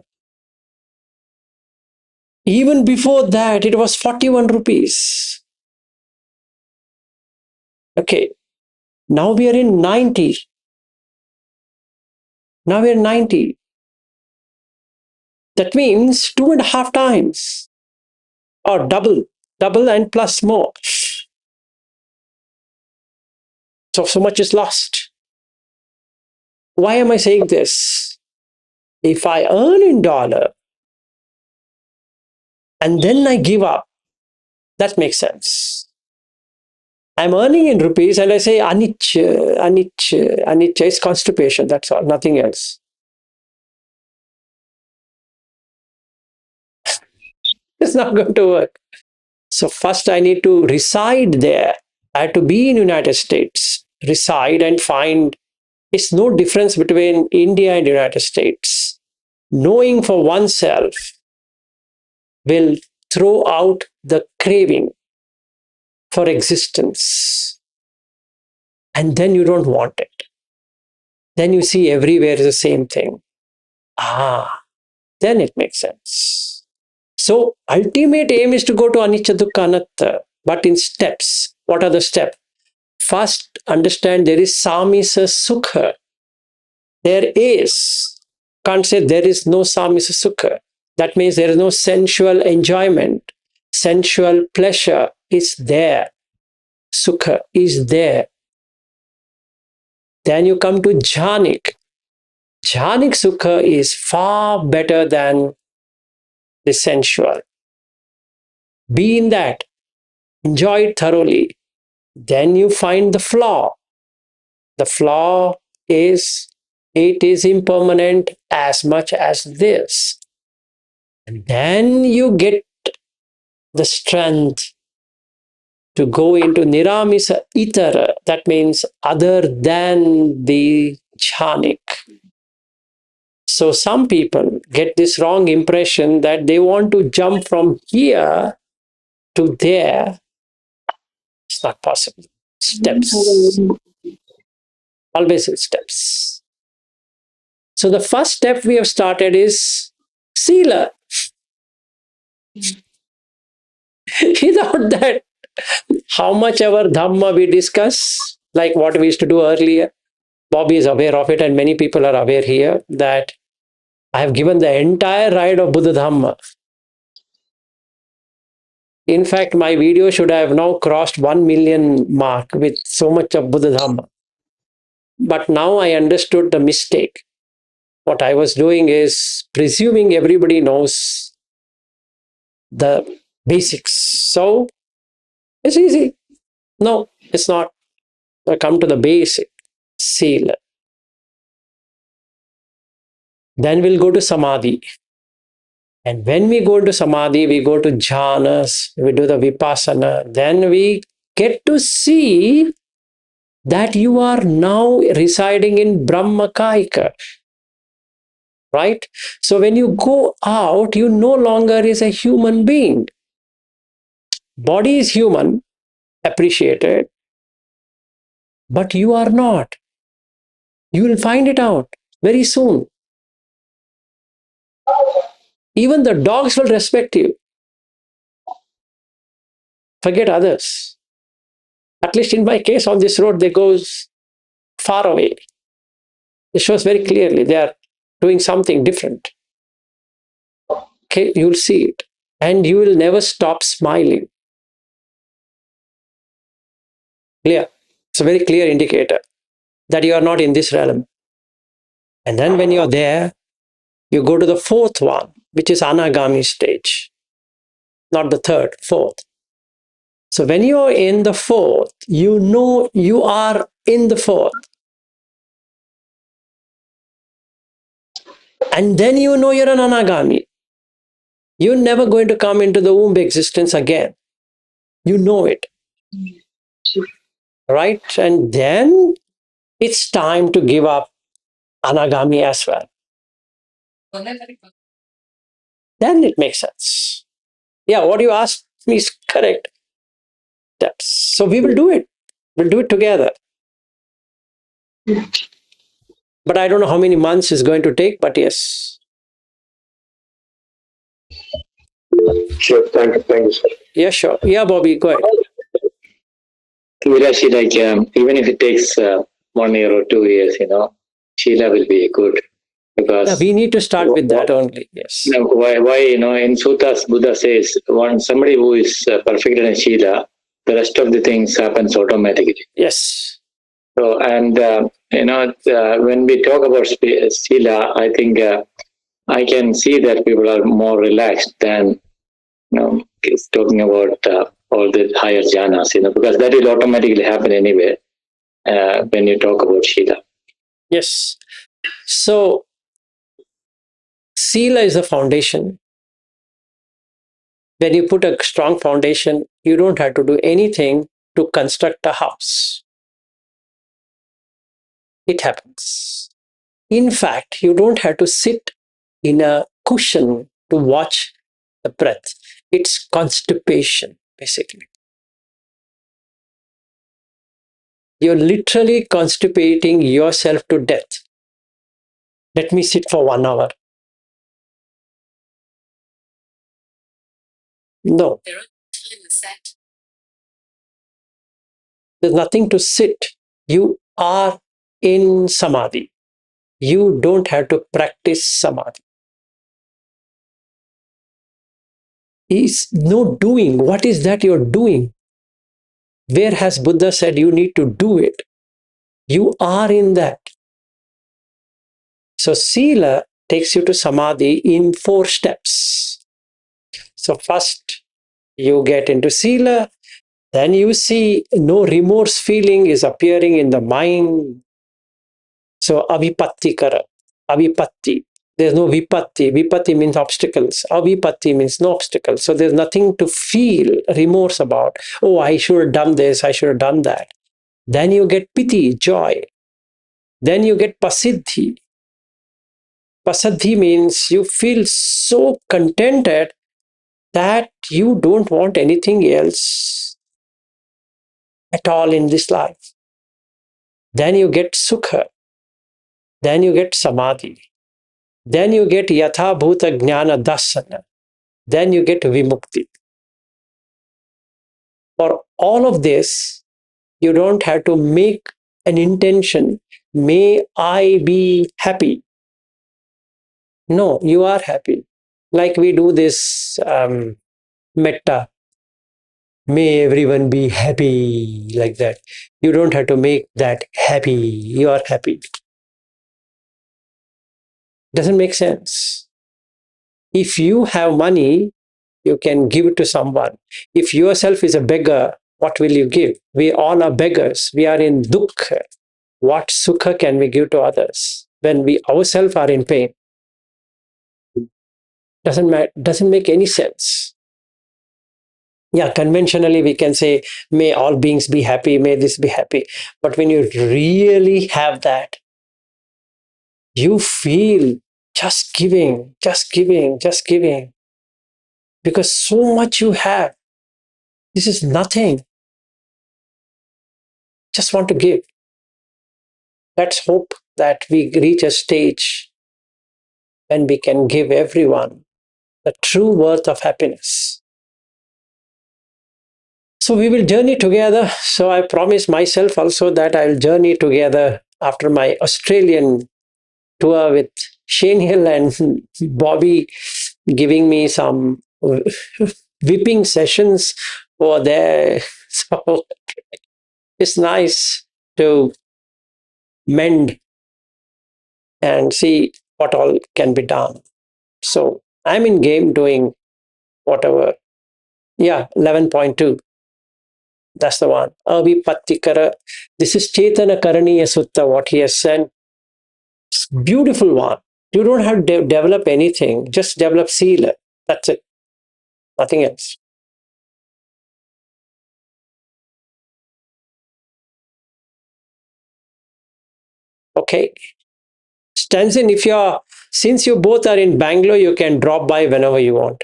Even before that, it was 41 rupees. Okay, now we are in 90. Now we're 90. That means 2.5 times or double and plus more. So much is lost. Why am I saying this? If I earn in dollar and then I give up, that makes sense. I'm earning in rupees and I say anicca is constipation, that's all, nothing else. It's not going to work. So first I need to reside there. I have to be in United States, reside and find it's no difference between India and United States. Knowing for oneself will throw out the craving for existence. And then you don't want it. Then you see everywhere is the same thing. Then it makes sense. So ultimate aim is to go to anicca, dukkha, anatta, but in steps. What are the steps? First, understand there is samisa sukha. There is. Can't say there is no samisa sukha. That means there is no sensual enjoyment. Sensual pleasure is there. Sukha is there. Then you come to jhanik. Jhanik sukha is far better than the sensual. Be in that. Enjoy it thoroughly. Then you find the flaw. The flaw is it is impermanent as much as this. And then you get the strength to go into niramisa itara. That means other than the jhanik. So some people get this wrong impression that they want to jump from here to there. It's not possible. Steps. Always in steps. So the first step we have started is sila. Without that, how much ever Dhamma we discuss, like what we used to do earlier, Bobby is aware of it, and many people are aware here that I have given the entire ride of Buddha Dhamma. In fact, my video should have now crossed 1 million mark with so much of Buddha Dhamma. But now I understood the mistake. What I was doing is presuming everybody knows the basics. So it's easy. No, it's not. I come to the basic. Sila. Then we'll go to samadhi. And when we go to samadhi, we go to jhanas, we do the vipassana, then we get to see that you are now residing in Brahmakaika. Right? So when you go out, you no longer is a human being. Body is human, appreciated, but you are not. You will find it out very soon. Even the dogs will respect you. Forget others. At least in my case, on this road, they go far away. It shows very clearly they are doing something different. Okay, you'll see it. And you will never stop smiling. Clear. It's a very clear indicator that you are not in this realm. And then when you're there, you go to the fourth one, which is anagami stage. Not the third, fourth. So when you're in the fourth, you know you are in the fourth. And then you know you're an anagami. You're never going to come into the womb existence again. You know it. Right? And then it's time to give up anagami as well. Then it makes sense. Yeah, what you asked me is correct. Steps. So we will do it. We'll do it together. But I don't know how many months it's going to take, but yes. Sure, thank you, sir. Yeah, sure. Yeah, Bobby, go ahead. Virashi, like even if it takes 1 year or 2 years, Sheila will be good because Yeah, we need to start with that only. Yes. why in suttas Buddha says somebody who is perfected in Sheila, the rest of the things happens automatically. Yes. So and when we talk about Sheila, I think I can see that people are more relaxed than talking about all the higher jhanas, because that will automatically happen anyway when you talk about Sheila. Yes. So, Sila is the foundation. When you put a strong foundation, you don't have to do anything to construct a house. It happens. In fact, you don't have to sit in a cushion to watch the breath. It's constipation, basically. You're literally constipating yourself to death. Let me sit for 1 hour. No. There's nothing to sit. You are in samadhi. You don't have to practice samadhi. Is no doing. What is that you're doing? Where has Buddha said you need to do it? You are in that. So sila takes you to samadhi in 4 steps. So first you get into sila, then you see no remorse feeling is appearing in the mind. So avipatti kara, avipatti. There's no vipatti. Vipatti means obstacles. Avipatti means no obstacles. So there's nothing to feel remorse about. Oh, I should have done this, I should have done that. Then you get piti, joy. Then you get pasiddhi. Pasiddhi means you feel so contented that you don't want anything else at all in this life. Then you get sukha. Then you get samadhi. Then you get yatha bhuta jnana dasana. Then you get vimukti. For all of this, you don't have to make an intention. May I be happy? No, you are happy. Like we do this metta. May everyone be happy, like that. You don't have to make that happy. You are happy. Doesn't make sense. If you have money, you can give it to someone. If yourself is a beggar, what will you give? We all are beggars. We are in dukkha. What sukha can we give to others when we ourselves are in pain? Doesn't make any sense. Yeah, conventionally we can say, may all beings be happy, may this be happy. But when you really have that, you feel just giving, just giving, just giving. Because so much you have. This is nothing. Just want to give. Let's hope that we reach a stage when we can give everyone the true worth of happiness. So we will journey together. So I promise myself also that I'll journey together after my Australian tour with Shane Hill and Bobby giving me some whipping sessions over there. So it's nice to mend and see what all can be done. So I'm in game doing whatever. Yeah, 11.2. That's the one. Avipattikara. This is Chetana Karaniya Sutta, what he has said. It's beautiful one. You don't have to develop anything. Just develop sila. That's it. Nothing else. Okay. Stanzin, since you both are in Bangalore, you can drop by whenever you want.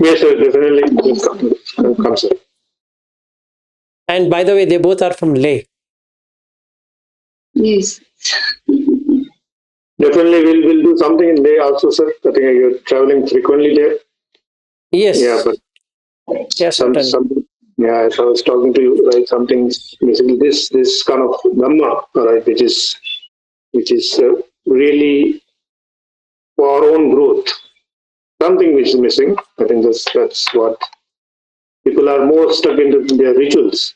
Yes, sir, definitely. Come, sir. And by the way, they both are from Leh. Yes. Definitely, we'll do something in Leh also, sir. I think you're traveling frequently there. Yes. Yeah, but yes, some, yeah, as I was talking to you, right, something basically this kind of Dhamma, right, which is really for our own growth. Something which is missing. I think that's what people are more stuck into their rituals.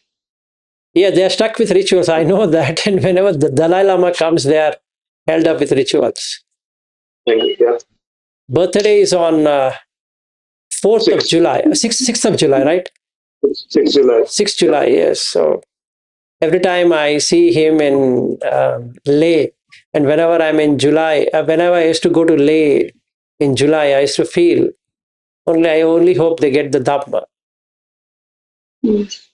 Yeah, they are stuck with rituals. I know that. And whenever the Dalai Lama comes, they are held up with rituals. Yeah. Birthday is on 4th of July, 6th of July, right? 6th July. 6th July, yes. So every time I see him in Leh, and whenever I'm in July, whenever I used to go to Leh in July, I used to feel I only hope they get the Dhamma. Yes.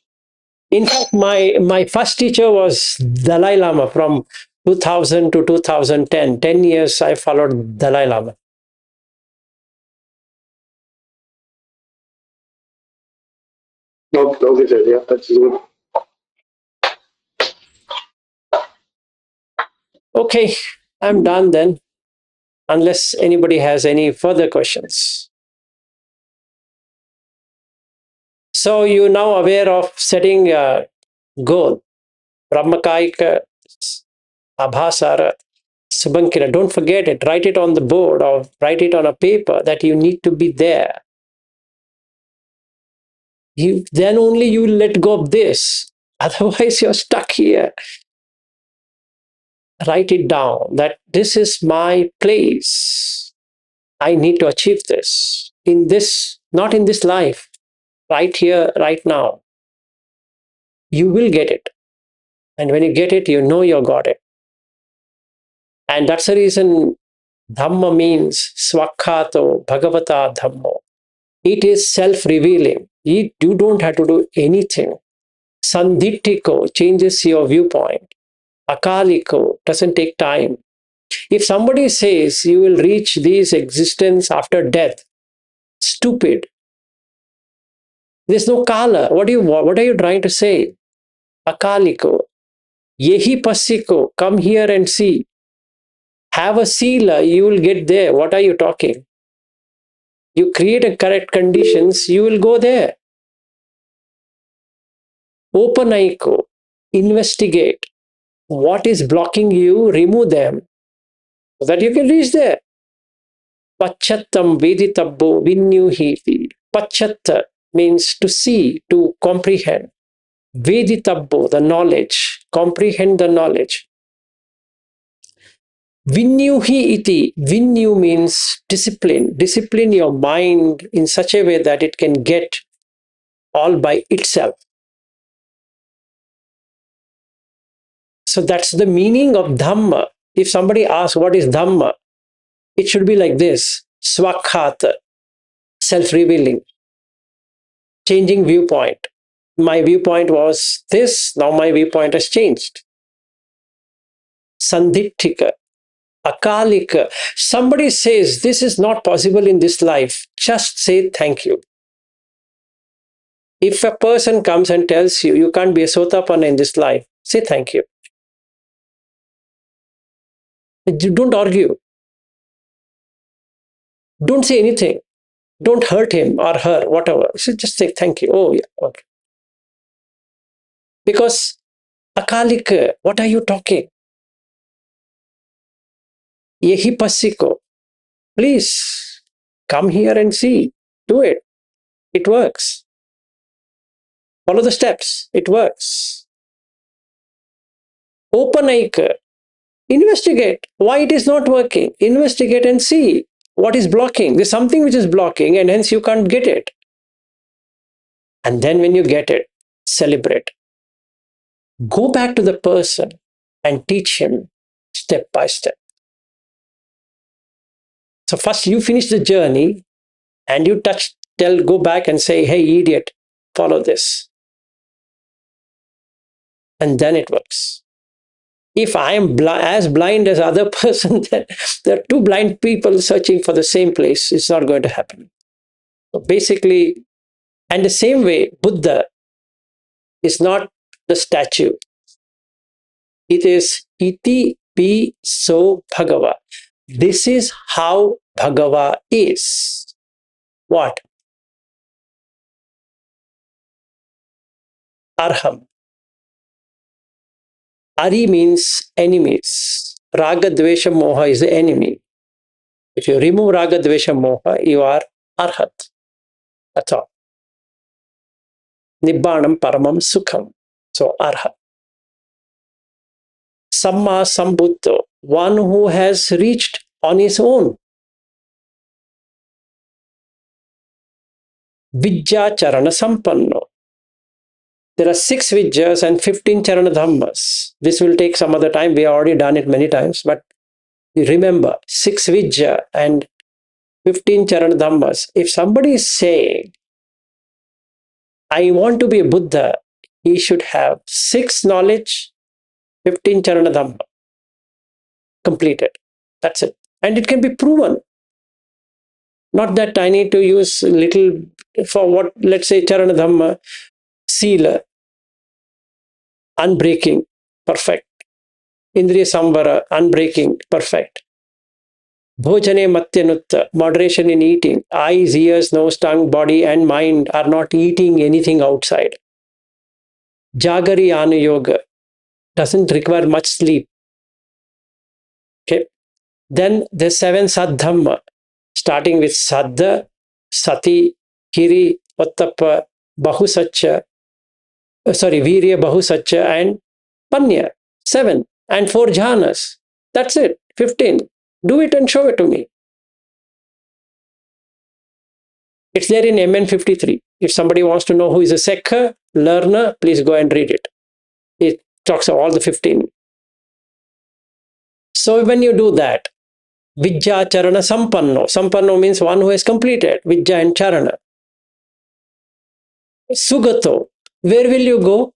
In fact, my first teacher was Dalai Lama from 2000 to 2010. 10 years I followed Dalai Lama. Okay, sir. Yeah, that's good. Okay, I'm done then, unless anybody has any further questions. So you're now aware of setting a goal, Brahmakayika Abhasara, Subankira, don't forget it. Write it on the board or write it on a paper that you need to be there. Then only you will let go of this. Otherwise, you're stuck here. Write it down that this is my place. I need to achieve this in this, not in this life, right here, right now. You will get it. And when you get it, you know you got it. And that's the reason Dhamma means swakhato bhagavata dhammo. It is self-revealing. You don't have to do anything. Sandhittiko changes your viewpoint. Akaliko doesn't take time. If somebody says you will reach this existence after death, stupid. There's no kala. What are you trying to say? Akaliko. Yehi pasiko. Come here and see. Have a sila, you will get there. What are you talking? You create a correct conditions, you will go there. Opanaiko. Investigate. What is blocking you? Remove them so that you can reach there. Pachattam veditabbo vinyuhiti. Pachatta means to see, to comprehend. Veditabbo, the knowledge. Comprehend the knowledge. Vinyuhi iti. Vinyu means discipline. Discipline your mind in such a way that it can get all by itself. So that's the meaning of Dhamma. If somebody asks what is Dhamma, it should be like this. Swakhata, self-revealing, changing viewpoint. My viewpoint was this, now my viewpoint has changed. Sandhittika, akalika. Somebody says this is not possible in this life, just say thank you. If a person comes and tells you you can't be a sotapanna in this life, say thank you. Don't argue. Don't say anything. Don't hurt him or her, whatever. So just say thank you. Oh, yeah, okay. Because akalika, what are you talking? Yehi pasiko. Please come here and see. Do it. It works. Follow the steps. It works. Opanaika. Investigate why it is not working. Investigate and see what is blocking. There's something which is blocking and hence you can't get it. And then when you get it, celebrate. Go back to the person and teach him step by step. So first you finish the journey and you go back and say, hey, idiot, follow this. And then it works. If I am as blind as other person, then there are two blind people searching for the same place. It's not going to happen. So basically, and the same way, Buddha is not the statue. It is iti pi so bhagava. This is how Bhagava is. What? Arham. Ari means enemies. Raga, Dvesha, Moha is the enemy. If you remove Raga, Dvesha, Moha, you are Arhat. That's all. Nibbanam Paramam Sukham. So Arhat. Samma Sambuddho. One who has reached on his own. Vijja Charana Sampanno. There are 6 Vijjas and 15 Charana Dhammas. This will take some other time. We have already done it many times. But remember, 6 Vijja and 15 Charana Dhammas. If somebody is saying, I want to be a Buddha, he should have 6 knowledge, 15 Charana Dhamma completed. That's it. And it can be proven. Not that I need to use little for what, let's say, Charana Dhamma, Sila, unbreaking, perfect. Indriya Samvara, unbreaking, perfect. Bhojane Matyanutta, moderation in eating. Eyes, ears, nose, tongue, body, and mind are not eating anything outside. Jagari Anu Yoga doesn't require much sleep. Then the 7 Saddhamma, starting with Saddha, Sati, Kiri, Ottappa, Bahusacca, Virya, Bahusacca, and Panya. 7 and 4 jhanas. That's it. 15. Do it and show it to me. It's there in MN 53. If somebody wants to know who is a Sekha learner, please go and read it. It talks of all the 15. So when you do that, Vijja Charana Sampanno. Sampanno means one who has completed Vijja and Charana. Sugato. Where will you go?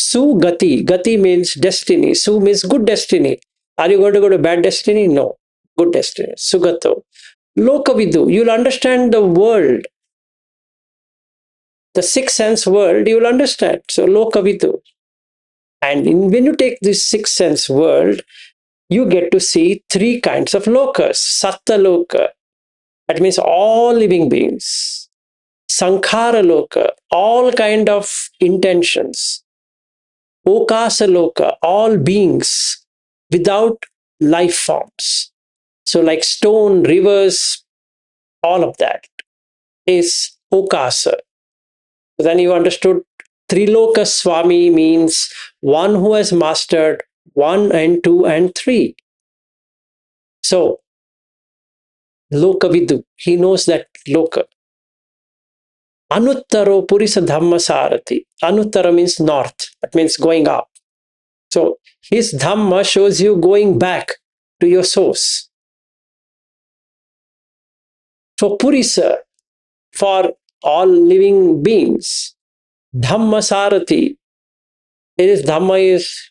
Sugati. Gati means destiny. Su means good destiny. Are you going to go to bad destiny? No. Good destiny. Sugato. Lokavidu. You'll understand the world. The sixth sense world, you will understand. So Lokavidu. And when you take this sixth sense world, you get to see 3 kinds of lokas. Satta loka. That means all living beings. Sankhara loka. All kind of intentions. Okasa loka. All beings without life forms. So like stone, rivers, all of that is okasa. Then you understood Triloka Swami means one who has mastered 1 and 2 and 3. So, Lokavidu, he knows that Loka. Anuttaro Purisa Dhamma Sarati. Anuttara means north. That means going up. So, his Dhamma shows you going back to your source. So, Purisa, for all living beings, Dhamma Sarati. Dhamma is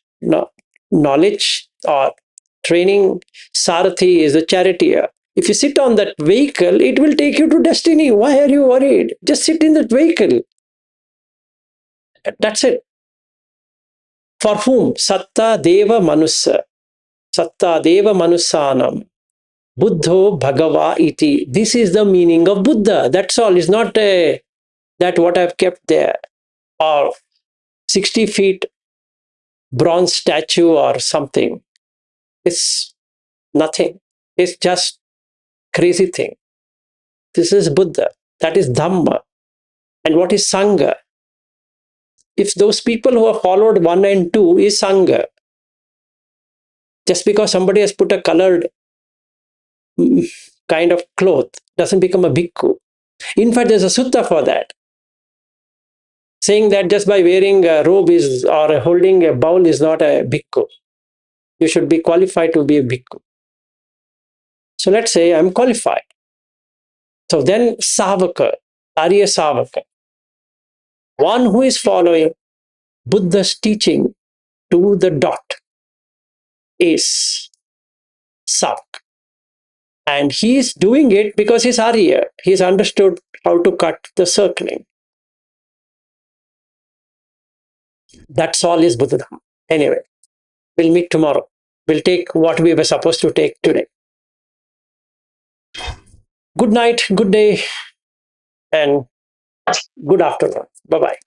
knowledge or training. Sarathi is a charioteer. If you sit on that vehicle, it will take you to destiny. Why are you worried? Just sit in that vehicle. That's it. For whom? Satta Deva Manusa. Satta Deva Manusanam. Buddho Bhagava iti. This is the meaning of Buddha. That's all. It's not that what I've kept there. Or 60 feet bronze statue or something. It's nothing. It's just crazy thing. This is Buddha. That is Dhamma. And what is Sangha? If those people who have followed 1 and 2 is Sangha. Just because somebody has put a colored kind of cloth doesn't become a bhikkhu. In fact, there's a sutta for that. Saying that just by wearing a robe or holding a bowl is not a bhikkhu. You should be qualified to be a bhikkhu. So let's say I'm qualified. So then Savaka, Arya Savaka, one who is following Buddha's teaching to the dot is Savaka. And he is doing it because he's Arya. He's understood how to cut the circling. That's all is Buddha Dhamma. Anyway, we'll meet tomorrow. We'll take what we were supposed to take today. Good night, good day, and good afternoon. Bye-bye.